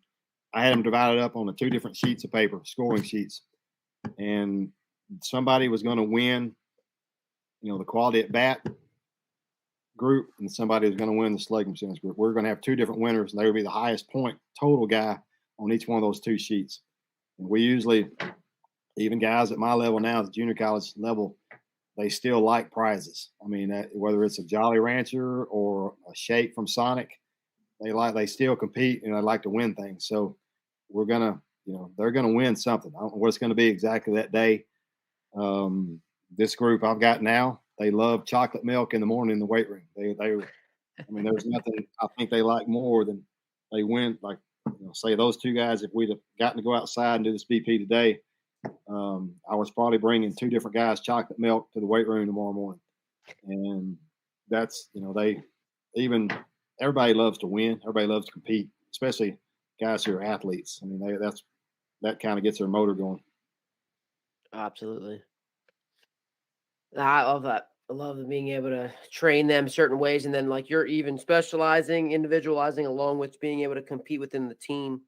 I had them divided up on the 2 different sheets of paper, scoring sheets, and somebody was going to win, the quality at bat group, and somebody was going to win the slugging percentage group. We're going to have 2 different winners, and they would be the highest point total guy on each one of those 2 sheets. And we usually, even guys at my level now, at the junior college level, they still like prizes. I mean, whether it's a Jolly Rancher or a shake from Sonic, they still compete and they like to win things. So we're gonna, they're gonna win something. I don't know what it's gonna be exactly that day. This group I've got now, they love chocolate milk in the morning in the weight room. I mean, there's nothing I think they like more than they win. Like, say those 2 guys, if we'd have gotten to go outside and do this BP today, I was probably bringing 2 different guys chocolate milk to the weight room tomorrow morning. And that's, everybody loves to win. Everybody loves to compete, especially guys who are athletes. I mean, that kind of gets their motor going. Absolutely. I love that. I love being able to train them certain ways. And then you're even specializing, individualizing along with being able to compete within the team.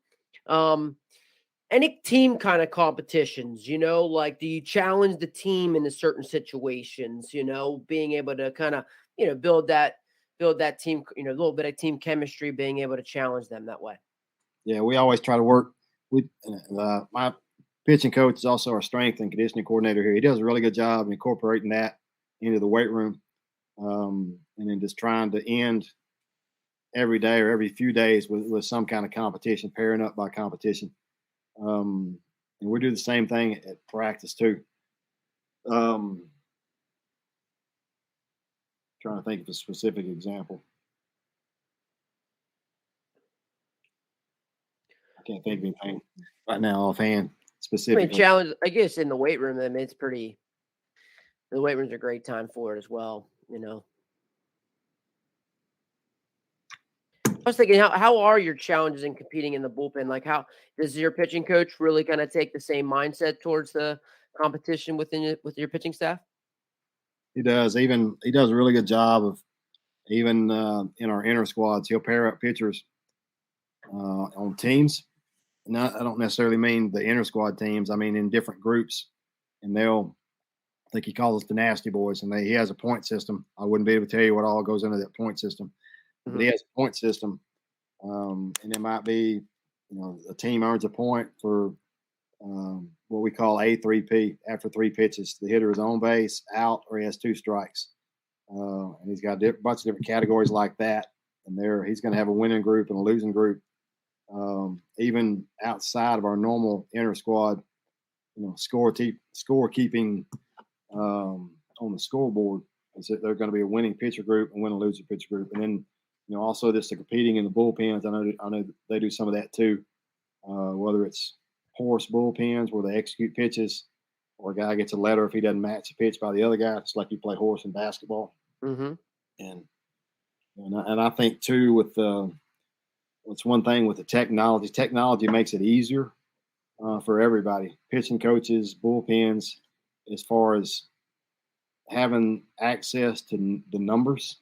Any team kind of competitions, do you challenge the team in certain situations, being able to kind of, build that team, a little bit of team chemistry, being able to challenge them that way. Yeah. We always try to work with, my pitching coach is also our strength and conditioning coordinator here. He does a really good job incorporating that into the weight room. And then just trying to end every day or every few days with some kind of competition, pairing up by competition. And we do the same thing at practice too. Trying trying to think of a specific example. I can't think of anything right now offhand specifically. Challenge, I guess, in the weight room, I mean, it's pretty. The weight room's a great time for it as well. I was thinking, how are your challenges in competing in the bullpen? Like, how does your pitching coach really kind of take the same mindset towards the competition with your pitching staff? He does. He does a really good job of even in our inner squads. He'll pair up pitchers on teams. And I don't necessarily mean the inner squad teams. I mean in different groups, and I think he calls us the Nasty Boys, and he has a point system. I wouldn't be able to tell you what all goes into that point system, but he has a point system, and it might be, a team earns a point for what we call A3P after 3 pitches. The hitter is on base, out, or he has 2 strikes, and he's got a bunch of different categories like that. And he's going to have a winning group and a losing group. Even outside of our normal inter squad, scorekeeping on the scoreboard, is that they're going to be a winning pitcher group and win a loser pitcher group. And then, also just the competing in the bullpens. I know they do some of that too. Whether it's horse bullpens where they execute pitches, or a guy gets a letter if he doesn't match a pitch by the other guy. It's like you play horse in basketball. Mm-hmm. And I think too with it's one thing with the technology. Technology makes it easier for everybody, pitching coaches, bullpens, as far as having access to the numbers.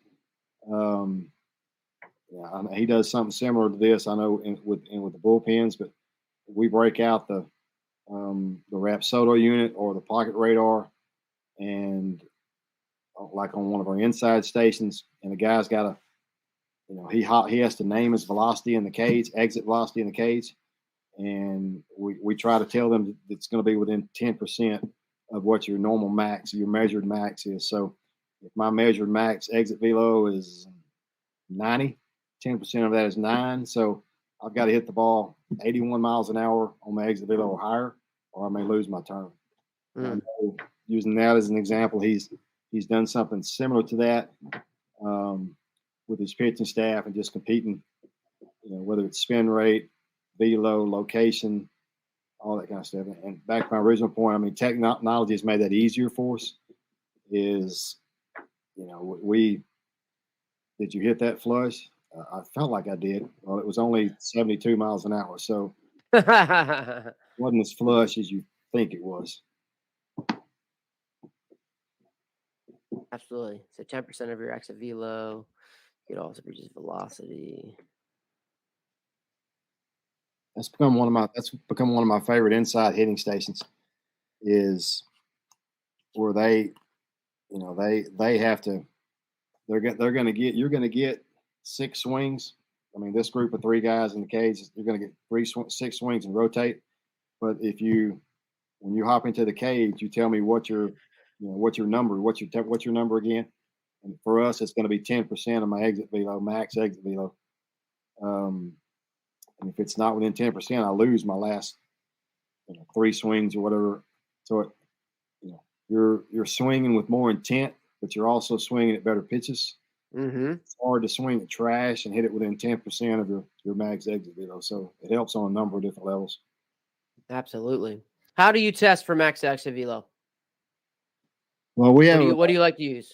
He does something similar to this, I know, with the bullpens, but we break out the Rapsodo unit or the pocket radar, and like on one of our inside stations, and the guy's got a, he has to name his velocity in the cage, exit velocity in the cage, and we try to tell them that it's going to be within 10% of what your normal max, your measured max is. So if my measured max exit velo is 90, 10% of that is 9. So I've got to hit the ball 81 miles an hour on my exit velo or higher, or I may lose my turn. Using that as an example, he's done something similar to that with his pitching staff and just competing, whether it's spin rate, velo, location, all that kind of stuff. And back to my original point, I mean, technology has made that easier for us. Did you hit that flush? I felt like I did. Well, it was only 72 miles an hour, so it wasn't as flush as you think it was. Absolutely. So 10% of your exit velo. It also reaches velocity. That's become one of my favorite inside hitting stations, is where they have to, you're going to get 6 swings. I mean, this group of 3 guys in the cage, you're going to get 6 swings and rotate. But when you hop into the cage, you tell me what's your number again. And for us, it's going to be 10% of my exit velo, max exit velo. And if it's not within 10%, I lose my last 3 swings or whatever. So you're swinging with more intent, but you're also swinging at better pitches. Mm-hmm. It's hard to swing at trash and hit it within 10% of your max exit velo. So it helps on a number of different levels. Absolutely. How do you test for max exit velo? Well, what do you like to use?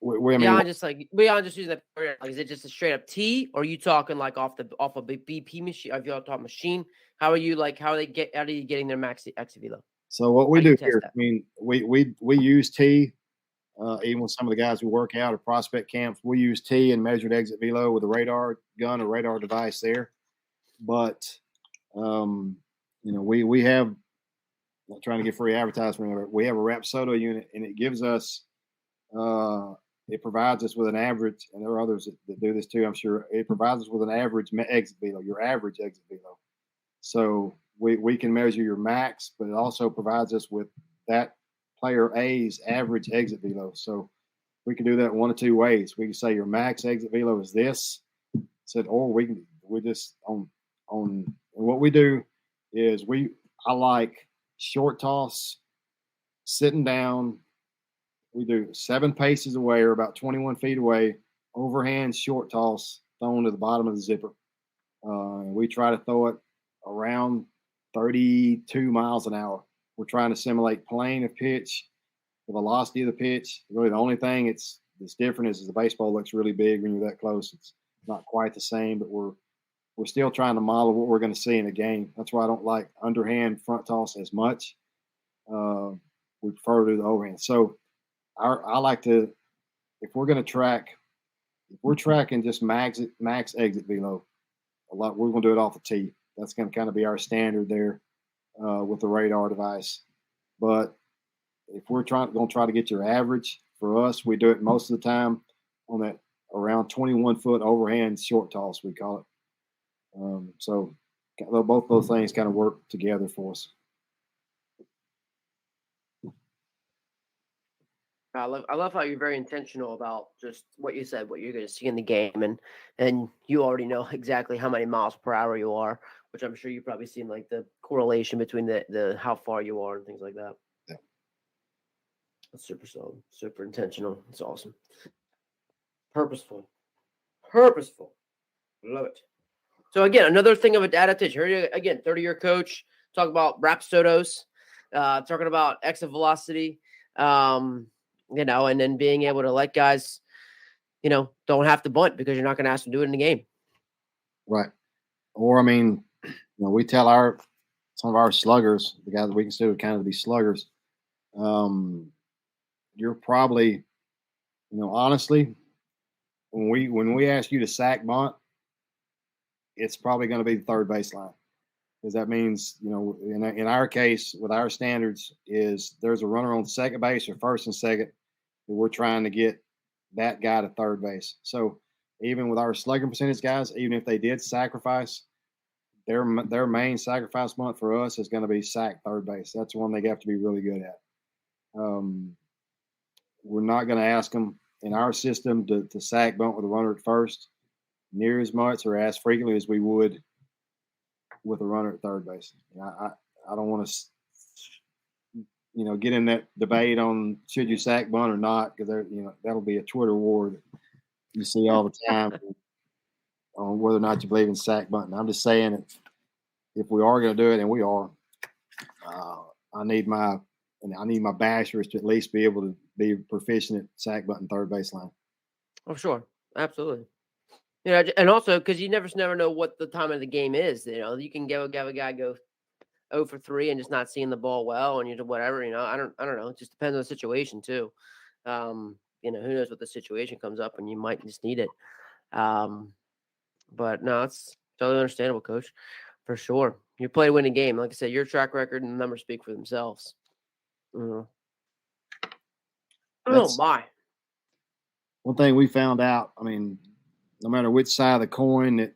Beyond just using that, like, is it just a straight up T, or are you talking like off a BP machine? If you're talking machine, how are you getting their max exit velo? So what we do here, I mean, we use T. Even with some of the guys who work out or prospect camps, we use T and measured exit velo with a radar gun or radar device there. But we have, not trying to get free advertisement, we have a Rapsodo unit, and it gives us it provides us with an average, and there are others that do this too, I'm sure. It provides us with an average exit velo, your average exit velo. So we can measure your max, but it also provides us with that player A's average exit velo. So we can do that one of 2 ways. We can say your max exit velo is this, or we just on and what we do is I like short toss, sitting down, we do 7 paces away or about 21 feet away, overhand short toss thrown to the bottom of the zipper. And we try to throw it around 32 miles an hour. We're trying to simulate plane of pitch, the velocity of the pitch. Really, the only thing that's different is the baseball looks really big when you're that close. It's not quite the same, but we're still trying to model what we're going to see in a game. That's why I don't like underhand front toss as much. We prefer to do the overhand. So I like to, if we're going to track, if we're tracking just max exit velo, we're going to do it off the tee. That's going to kind of be our standard there with the radar device. But if we're going to try to get your average, for us, we do it most of the time on that around 21-foot overhand short toss, we call it. So both those things kind of work together for us. I love how you're very intentional about just what you said, what you're going to see in the game, and you already know exactly how many miles per hour you are, which I'm sure you've probably seen like the correlation between the how far you are and things like that. Yeah. That's super solid, super intentional. It's awesome. Purposeful. Love it. So again, another thing of adaptation. Here again, 30-year coach, talk about Rapsodos, talking about exit velocity. And then being able to let guys, don't have to bunt because you're not going to ask them to do it in the game. Right. Or, I mean, we tell some of our sluggers, the guys that we consider kind of to be sluggers, you're probably, honestly, when we ask you to sack bunt, it's probably going to be the third baseline. Because that means, in our case, with our standards, is there's a runner on second base or first and second. We're trying to get that guy to third base. So even with our slugging percentage guys, even if they did sacrifice, their main sacrifice bunt for us is going to be sack third base. That's one they have to be really good at. We're not going to ask them in our system to sack bunt with a runner at first near as much or as frequently as we would with a runner at third base. I don't want to get in that debate on should you sack bunt or not, because that'll be a Twitter war that you see all the time on whether or not you believe in sack bunting. I'm just saying if we are going to do it, and we are, I need my bashers to at least be able to be proficient at sack bunting third baseline. Oh, sure, absolutely. And also because you never know what the time of the game is. You can have a guy go 0 for 3 and just not seeing the ball well, and whatever. I don't know. It just depends on the situation too. Who knows what the situation comes up, and you might just need it. But no, it's totally understandable, Coach, for sure. You play to win a game. Like I said, your track record and the numbers speak for themselves. Oh my! One thing we found out. I mean, no matter which side of the coin that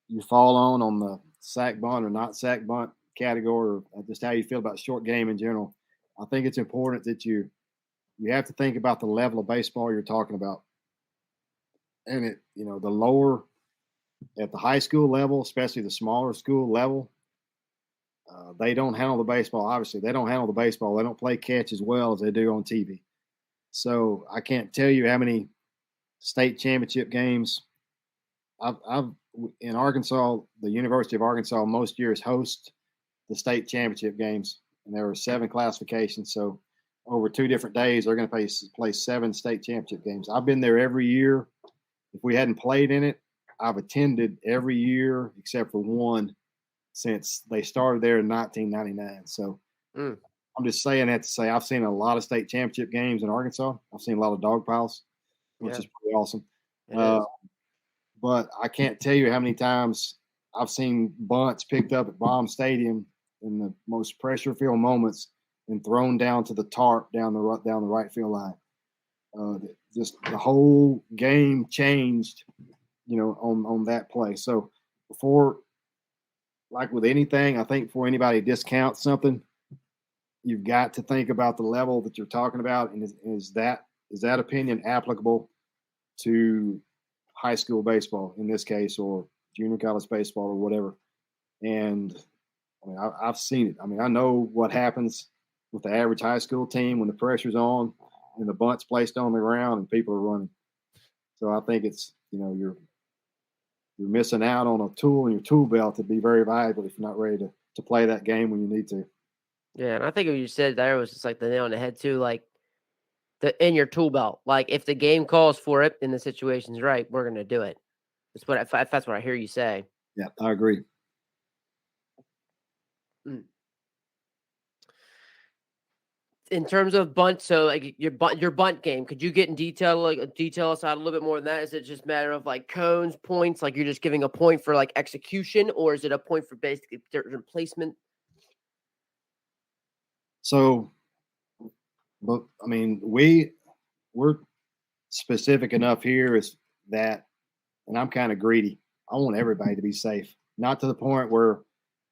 you fall on the sack bunt or not sack bunt category, or just how you feel about short game in general, I think it's important that you have to think about the level of baseball you're talking about. And the lower at the high school level, especially the smaller school level, they don't handle the baseball. Obviously, they don't handle the baseball. They don't play catch as well as they do on TV. So I can't tell you how many state championship games I've in Arkansas. The University of Arkansas most years host the state championship games, and there are 7 classifications. So over 2 different days, they're going to play 7 state championship games. I've been there every year. If we hadn't played in it, I've attended every year except for one since they started there in 1999. So I'm just saying that to say I've seen a lot of state championship games in Arkansas. I've seen a lot of dog piles, which is pretty awesome. But I can't tell you how many times I've seen bunts picked up at Baum Stadium in the most pressure-filled moments and thrown down to the tarp down the right field line. Just the whole game changed, on that play. So before, like with anything, I think before anybody discounts something, you've got to think about the level that you're talking about, and is that opinion applicable to high school baseball in this case, or junior college baseball, or whatever. And I mean, I've seen it. I mean, I know what happens with the average high school team when the pressure's on. and the bunt's placed on the ground and people are running. So I think it's, you're missing out on a tool in your tool belt to be very valuable if you're not ready to play that game when you need to. Yeah, and I think what you said there was just like the nail on the head too, like in your tool belt. Like if the game calls for it and the situation's right, we're gonna do it. That's what I hear you say. Yeah, I agree. In terms of bunt, so like your bunt game, could you get in detail us out a little bit more than that? Is it just a matter of like cones, points, like you're just giving a point for like execution, or is it a point for basically different placement? So, but I mean, we're specific enough here is that, and I'm kind of greedy. I want everybody to be safe, not to the point where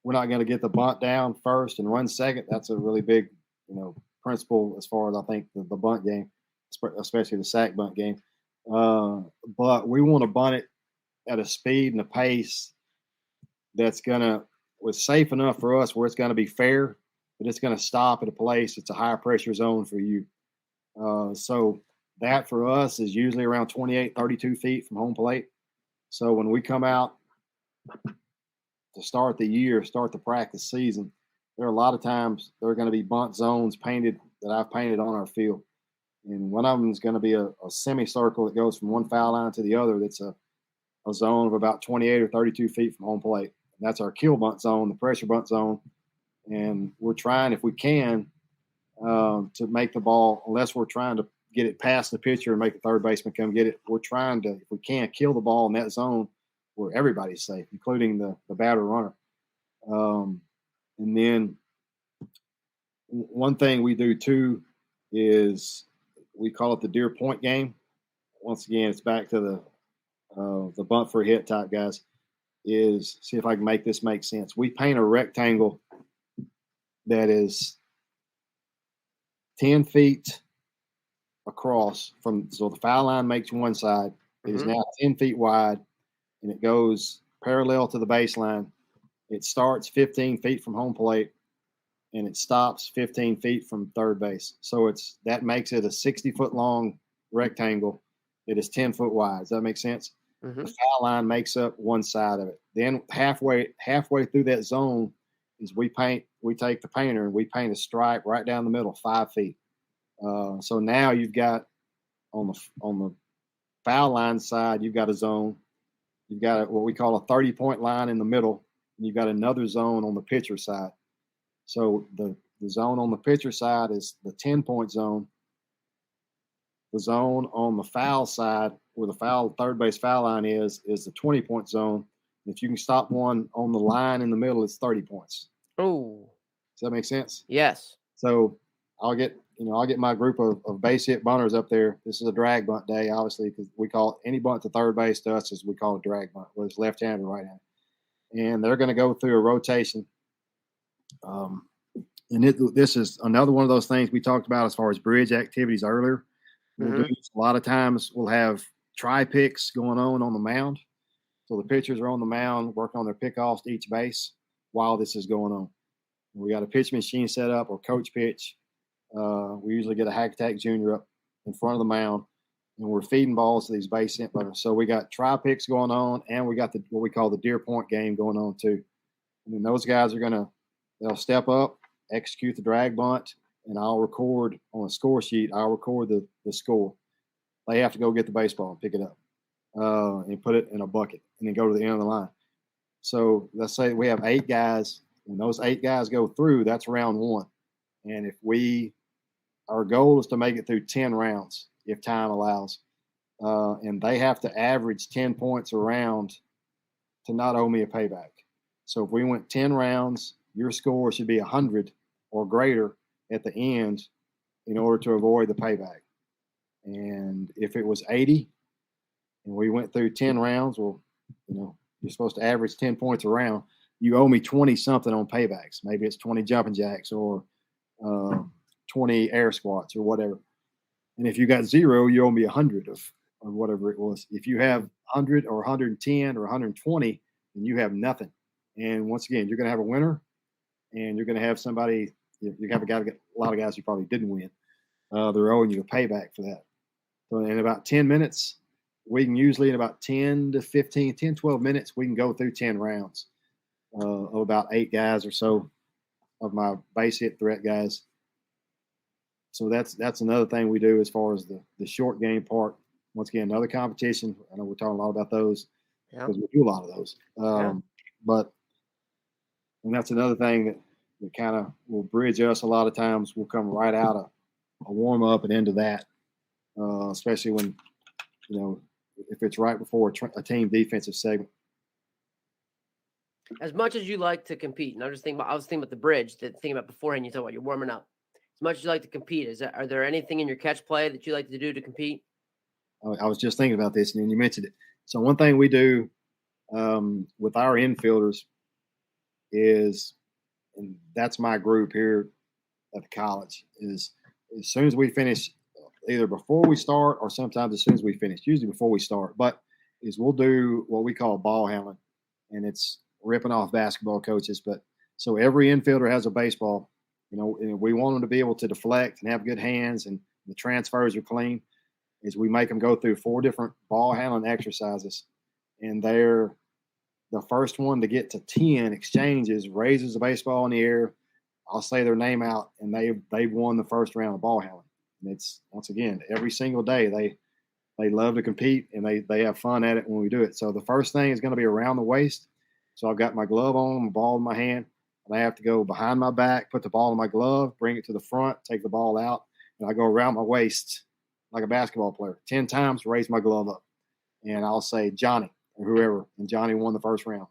we're not going to get the bunt down first and run second. That's a really big, principle as far as I think the bunt game, especially the sack bunt game. But we want to bunt it at a speed and a pace that's was safe enough for us where it's going to be fair, but it's going to stop at a place. It's a high pressure zone for you. So that for us is usually around 28, 32 feet from home plate. So when we come out to start the practice season, there are a lot of times there are going to be bunt zones painted that I've painted on our field. And one of them is going to be a semicircle that goes from one foul line to the other. That's a zone of about 28 or 32 feet from home plate. And that's our kill bunt zone, the pressure bunt zone. And we're trying, if we can, to make the ball, unless we're trying to get it past the pitcher and make the third baseman come get it, we're trying to, if we can, kill the ball in that zone where everybody's safe, including the batter runner. And then one thing we do too is we call it the deer point game. Once again, it's back to the bunt for a hit type guys. Is see if I can make this make sense. We paint a rectangle that is 10 feet across so the foul line makes one side. It is now 10 feet wide, and it goes parallel to the baseline. It starts 15 feet from home plate, and it stops 15 feet from third base. So that makes it a 60-foot long rectangle. It is 10 foot wide. Does that make sense? The foul line makes up one side of it. Then halfway through that zone is we take the painter and we paint a stripe right down the middle, 5 feet. So now you've got on the foul line side, you've got a zone. You've got what we call a 30-point line in the middle, and you've got another zone on the pitcher side. So the zone on the pitcher side is the 10-point zone. The zone on the foul side, where the third base foul line is the 20-point zone. If you can stop one on the line in the middle, it's 30 points. Oh, does that make sense? Yes. So I'll get my group of base hit bunters up there. This is a drag bunt day, obviously, because we call any bunt to third base to us as we call it drag bunt, whether it's left-handed or right-handed. And they're going to go through a rotation. And this is another one of those things we talked about as far as bridge activities earlier. A lot of times we'll have tri-picks going on the mound. So the pitchers are on the mound working on their pickoffs to each base while this is going on. We got a pitch machine set up or coach pitch. We usually get a Hack Attack Junior up in front of the mound, and we're feeding balls to these base hit butters. So we got tri-picks going on, and we got what we call the deer point game going on too. And then those guys they'll step up, execute the drag bunt, and I'll record on a score sheet. I'll record the score. They have to go get the baseball and pick it up and put it in a bucket and then go to the end of the line. So let's say we have 8 guys. When those 8 guys go through, that's round 1. And our goal is to make it through 10 rounds if time allows. And they have to average 10 points a round to not owe me a payback. So if we went 10 rounds, your score should be 100 or greater at the end in order to avoid the payback. And if it was 80 and we went through 10 rounds, well, you're supposed to average 10 points a round. You owe me 20 something on paybacks. Maybe it's 20 jumping jacks or 20 air squats or whatever. And if you got 0, you owe me 100 of whatever it was. If you have 100 or 110 or 120, then you have nothing. And once again, you're going to have a winner, and you're going to have somebody. You have a lot of guys who probably didn't win. they're owing you a payback for that. So in about 10 minutes, we can usually in about 10 to 15, 10, 12 minutes, we can go through 10 rounds of about 8 guys or so of my base hit threat guys. So that's another thing we do as far as the short game part. Once again, another competition. I know we're talking a lot about those because we do a lot of those. And that's another thing that kind of will bridge us a lot of times. We'll come right out of a warm up and into that, especially when, if it's right before a team defensive segment. As much as you like to compete, and I was thinking about the bridge, thinking about beforehand, you talk about you're warming up. As much as you like to compete, are there anything in your catch play that you like to do to compete? I was just thinking about this, and you mentioned it. So one thing we do with our infielders is, and that's my group here at the college, is as soon as we finish, either before we start or sometimes as soon as we finish, usually before we start, but is we'll do what we call ball handling, and it's ripping off basketball coaches. But so every infielder has a baseball, and we want them to be able to deflect and have good hands, and the transfers are clean. Is we make them go through 4 different ball handling exercises, and they're the first one to get to 10 exchanges raises the baseball in the air. I'll say their name out, and they've won the first round of ball handling. And it's, once again, every single day they love to compete, and they have fun at it when we do it. So the first thing is going to be around the waist. So I've got my glove on, my ball in my hand, and I have to go behind my back, put the ball in my glove, bring it to the front, take the ball out, and I go around my waist like a basketball player 10 times, raise my glove up, and I'll say Johnny or whoever, and Johnny won the first round.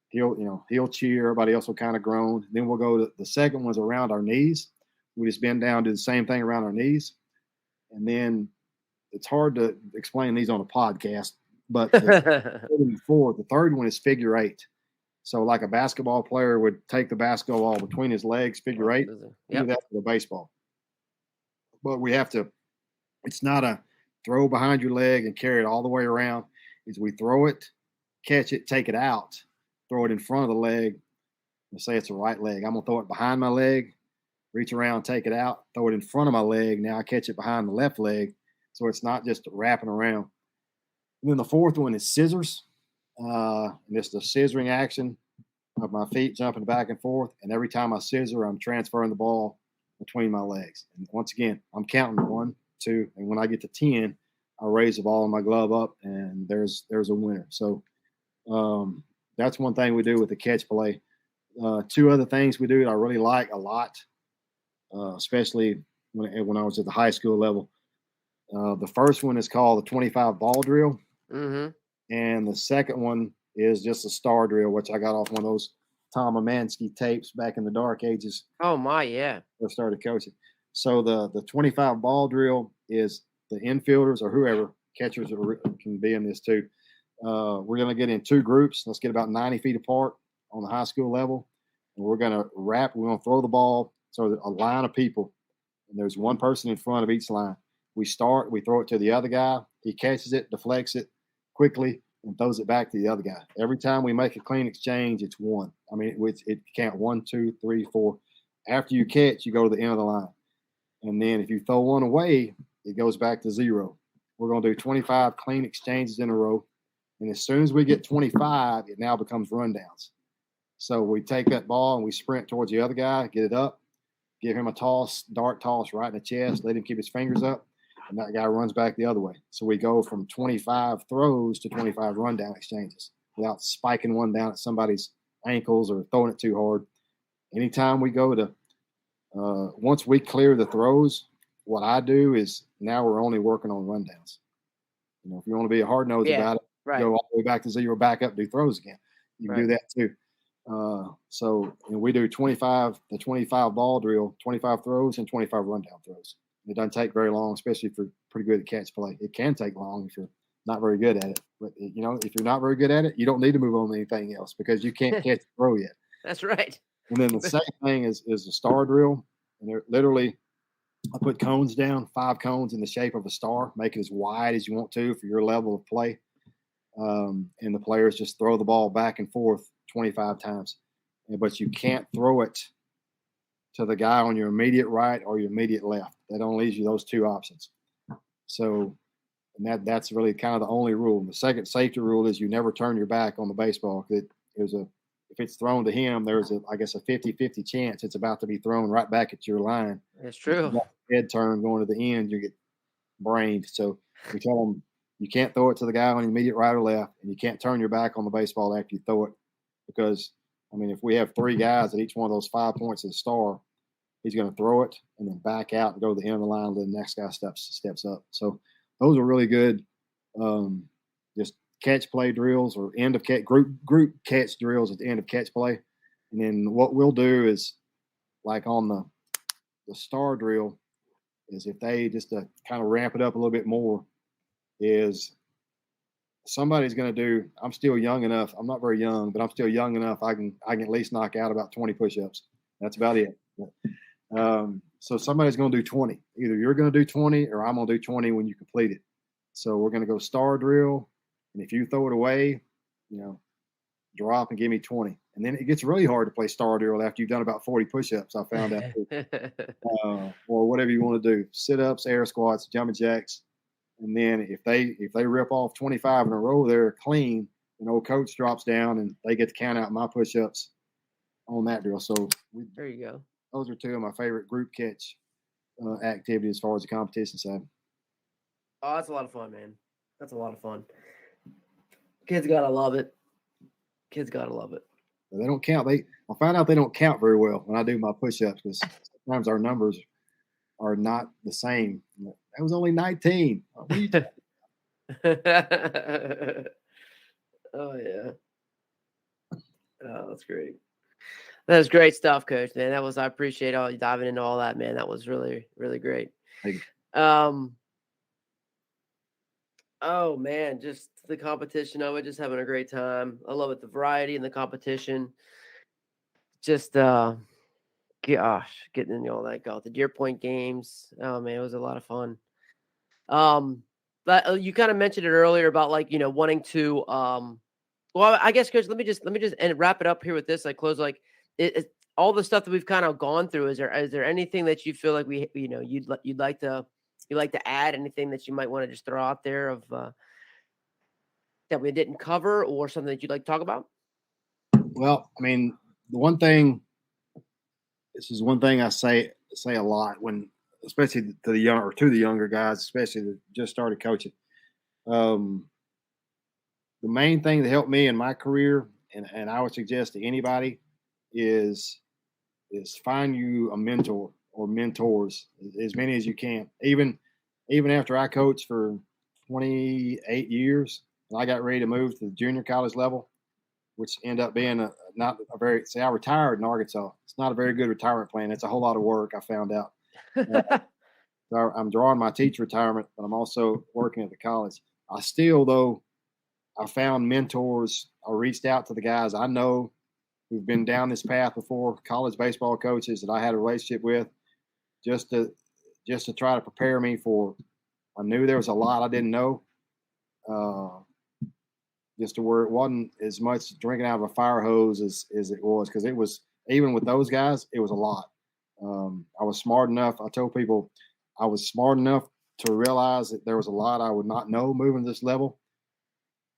He'll cheer. Everybody else will kind of groan. Then we'll go to the second one's around our knees. We just bend down, do the same thing around our knees, and then it's hard to explain these on a podcast, but the third one is figure 8. So like a basketball player would take the basketball between his legs, figure 8. Yep. Do that for the baseball. But we have to, it's not a throw behind your leg and carry it all the way around. Is we throw it, catch it, take it out, throw it in front of the leg. Let's say it's a right leg. I'm going to throw it behind my leg, reach around, take it out, throw it in front of my leg. Now I catch it behind the left leg. So it's not just wrapping around. And then the fourth one is scissors. And it's the scissoring action of my feet jumping back and forth. And every time I scissor, I'm transferring the ball between my legs. And once again, I'm counting 1, 2, and when I get to 10, I raise the ball in my glove up, and there's a winner. So that's one thing we do with the catch play. 2 other things we do that I really like a lot, especially when I was at the high school level. The first one is called the 25 ball drill. Mm-hmm. And the second one is just a star drill, which I got off one of those Tom Amansky tapes back in the dark ages. Oh, my, yeah. I started coaching. So the 25 ball drill is the infielders or whoever, catchers can be in this too. We're going to get in 2 groups. Let's get about 90 feet apart on the high school level. And we're going to we're going to throw the ball. So a line of people, and there's one person in front of each line. We throw it to the other guy. He catches it, deflects it quickly, and throws it back to the other guy. Every time we make a clean exchange, it's 1. I mean, it count 1, 2, 3, 4. After you catch, you go to the end of the line. And then if you throw one away, it goes back to 0. We're going to do 25 clean exchanges in a row. And as soon as we get 25, it now becomes rundowns. So we take that ball and we sprint towards the other guy, get it up, give him a dart toss right in the chest, let him keep his fingers up, and that guy runs back the other way. So we go from 25 throws to 25 rundown exchanges without spiking one down at somebody's ankles or throwing it too hard. Anytime we go to once we clear the throws, what I do is now we're only working on rundowns. If you want to be a hard nose about it, right. Go all the way back to 0, back up, do throws again. You can do that too. So we do the 25 ball drill, 25 throws and 25 rundown throws. It doesn't take very long, especially if you're pretty good at catch play. It can take long if you're not very good at it. But, if you're not very good at it, you don't need to move on to anything else because you can't catch the throw yet. That's right. And then the second thing is the star drill. And they're literally, I put cones down, 5 cones in the shape of a star, make it as wide as you want to for your level of play. And the players just throw the ball back and forth 25 times. But you can't throw it to the guy on your immediate right or your immediate left. That only leaves you those two options. So, and that's really kind of the only rule. And the second safety rule is you never turn your back on the baseball. If it's thrown to him, there's a 50-50 chance it's about to be thrown right back at your line. That's true. Head turn going to the end, you get brained. So we tell them you can't throw it to the guy on your immediate right or left, and you can't turn your back on the baseball after you throw it, because if we have three guys at each one of those 5 points of the star, he's going to throw it and then back out and go to the end of the line. And then the next guy steps up. So those are really good, just catch play drills or end of catch group catch drills at the end of catch play. And then what we'll do is, like on the star drill, is if they just to kind of ramp it up a little bit more, is somebody's going to do. I'm still young enough. I'm not very young, but I'm still young enough. I can at least knock out about 20 push-ups. That's about it. So somebody's going to do 20. Either you're going to do 20 or I'm going to do 20 when you complete it. So we're going to go star drill, and if you throw it away, drop and give me 20. And then it gets really hard to play star drill after you've done about 40 push-ups. I found out, or whatever you want to do: sit-ups, air squats, jumping jacks. And then if they rip off 25 in a row, they're clean. Coach drops down and they get to count out my push-ups on that drill. So there you go. Those are two of my favorite group catch activities as far as the competition side. Oh, that's a lot of fun, man. That's a lot of fun. Kids gotta love it. They don't count. I find out they don't count very well when I do my push-ups, because sometimes our numbers are not the same. That was only 19. What are you talking about? Oh yeah. Oh, that's great. That was great stuff, Coach, man. I appreciate all you diving into all that, man. That was really, really great. Thank you. Oh man, just the competition of it, just having a great time. I love it, the variety and the competition. Just getting into all that, the Deer Point games. Oh man, it was a lot of fun. But you kind of mentioned it earlier about wanting to well, I guess, Coach, let me just and wrap it up here with this. Close all the stuff that we've kind of gone through. Is there anything that you feel like you'd like to add? Anything that you might want to just throw out there of that we didn't cover, or something that you'd like to talk about? Well, the one thing. This is one thing I say a lot, when, especially to the younger guys, especially that just started coaching. The main thing that helped me in my career, and I would suggest to anybody, is find you a mentor or mentors, as many as you can. Even after I coached for 28 years, and I got ready to move to the junior college level, which ended up being I retired in Arkansas. It's not a very good retirement plan. It's a whole lot of work, I found out. So I'm drawing my teacher retirement, but I'm also working at the college. I found mentors. I reached out to the guys I know who've been down this path before, college baseball coaches that I had a relationship with, just to try to prepare me for. I knew there was a lot I didn't know, just to where it wasn't as much drinking out of a fire hose as it was, because it was, even with those guys, it was a lot. I was smart enough. I told people I was smart enough to realize that there was a lot I would not know moving to this level.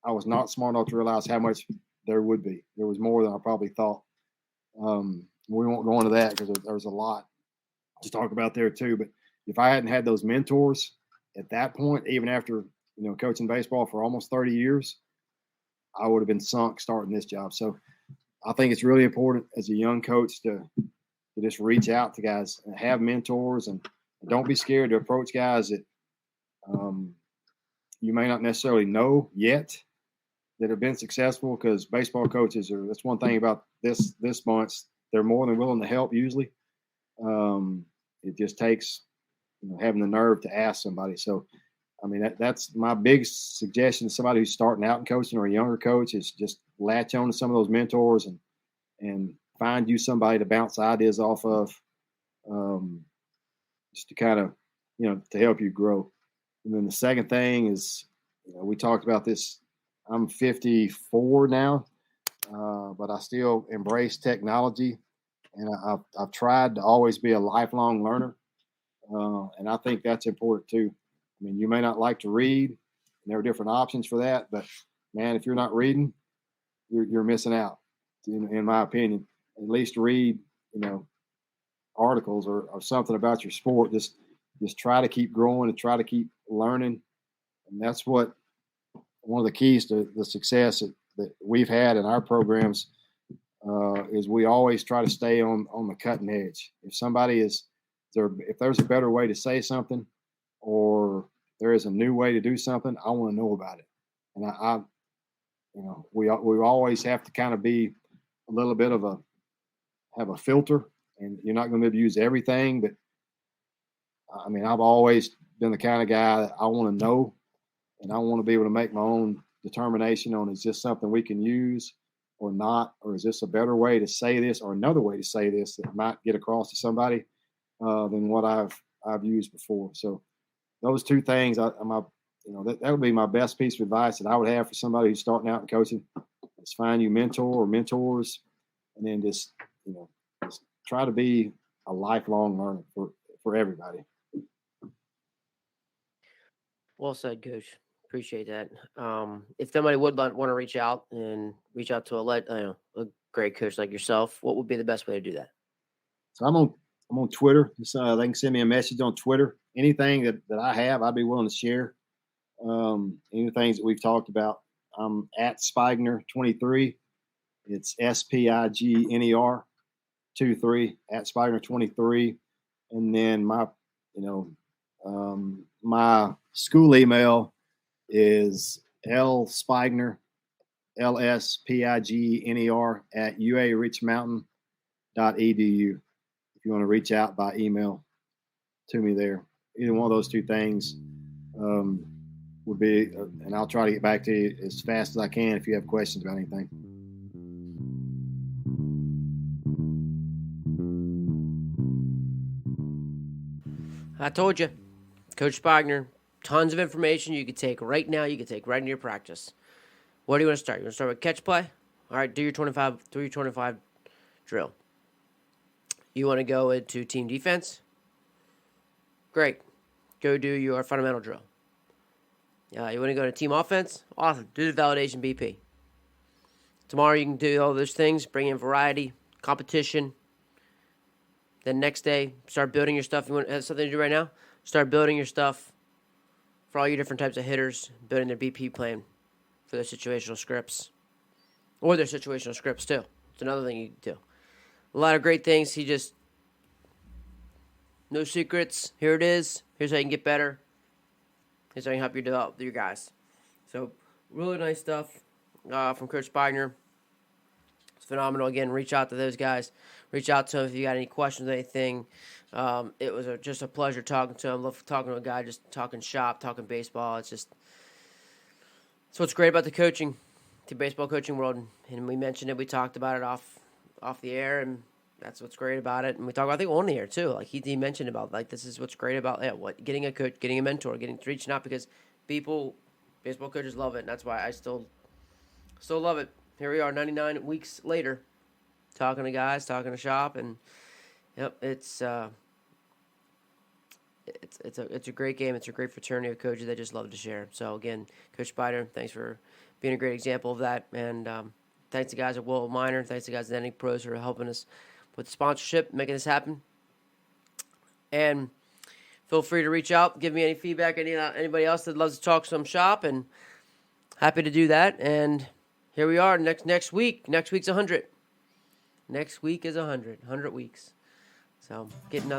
I was not smart enough to realize how much there would be. There was more than I probably thought. We won't go into that because there's a lot to talk about there too. But if I hadn't had those mentors at that point, even after coaching baseball for almost 30 years, I would have been sunk starting this job. So I think it's really important as a young coach to just reach out to guys and have mentors, and don't be scared to approach guys that you may not necessarily know yet that have been successful, because baseball coaches that's one thing about this bunch. They're more than willing to help usually. It just takes having the nerve to ask somebody. So that's my big suggestion to somebody who's starting out in coaching, or a younger coach, is just latch on to some of those mentors and find you somebody to bounce ideas off of, just to kind of, to help you grow. And then the second thing is, we talked about this. I'm 54 now, but I still embrace technology and I've tried to always be a lifelong learner, and I think that's important too. I mean, you may not like to read, and there are different options for that, but man, if you're not reading, you're missing out, in my opinion. At least read, articles or something about your sport. Just try to keep growing and try to keep learning, and that's what one of the keys to the success that we've had in our programs is we always try to stay on the cutting edge. If somebody if there's a better way to say something, or there is a new way to do something, I want to know about it. And we always have to kind of be a little bit have a filter, and you're not going to be able to use everything. But I mean, I've always been the kind of guy that I want to know, and I want to be able to make my own determination on, is this something we can use or not, or is this a better way to say this or another way to say this that might get across to somebody than what I've used before. So those two things, that would be my best piece of advice that I would have for somebody who's starting out in coaching. Is find you mentor or mentors, and then just try to be a lifelong learner for everybody. Well said, Coach. Appreciate that. If somebody would want to reach out to a great coach like yourself, what would be the best way to do that? So I'm on Twitter. So they can send me a message on Twitter. Anything that I have, I'd be willing to share. Any things that we've talked about. I'm at Spigner 23. It's SPIGNER 23 at Spigner 23, and then my school email is lspigner LSPIGNER at uarichmountain.edu. If you want to reach out by email to me there, either one of those two things would be, and I'll try to get back to you as fast as I can if you have questions about anything. I told you, Coach Spigner, tons of information you could take right now. You could take right into your practice. Where do you want to start? You want to start with catch play? All right, do your 25 drill. You want to go into team defense? Great. Go do your fundamental drill. You want to go to team offense? Awesome. Do the validation BP. Tomorrow you can do all those things, bring in variety, competition. Then next day, start building your stuff. You want to have something to do right now? Start building your stuff for all your different types of hitters, building their BP plan for their situational scripts. Or their situational scripts, too. It's another thing you can do. A lot of great things. No secrets. Here it is. Here's how you can get better. Here's how you can help you develop your guys. So, really nice stuff from Coach Spigner. It's phenomenal. Again, reach out to those guys. Reach out to them if you got any questions or anything. It was just a pleasure talking to him. Love talking to a guy, just talking shop, talking baseball. It's what's great about the baseball coaching world. And we mentioned it. We talked about it off the air, and that's what's great about it. And we talked about, I think, on the air too. Like he mentioned about, like, this is what's great about getting a coach, getting a mentor, reaching out, because baseball coaches love it, and that's why I still love it. Here we are, 99 weeks later, talking to guys, talking to shop, and yep, it's a great game. It's a great fraternity of coaches that just love to share. So again, Coach Spigner, thanks for being a great example of that, and thanks to guys at Will Minor, thanks to guys at NA Pros who are helping us with sponsorship, making this happen. And feel free to reach out, give me any feedback, anybody else that loves to talk some shop, and happy to do that. And here we are, next week. Next week's 100. Next week is 100 weeks. So getting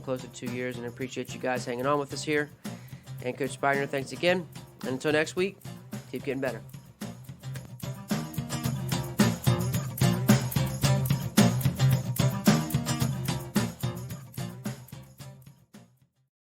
closer to 2 years, and I appreciate you guys hanging on with us here. And Coach Spigner, thanks again. And until next week, keep getting better.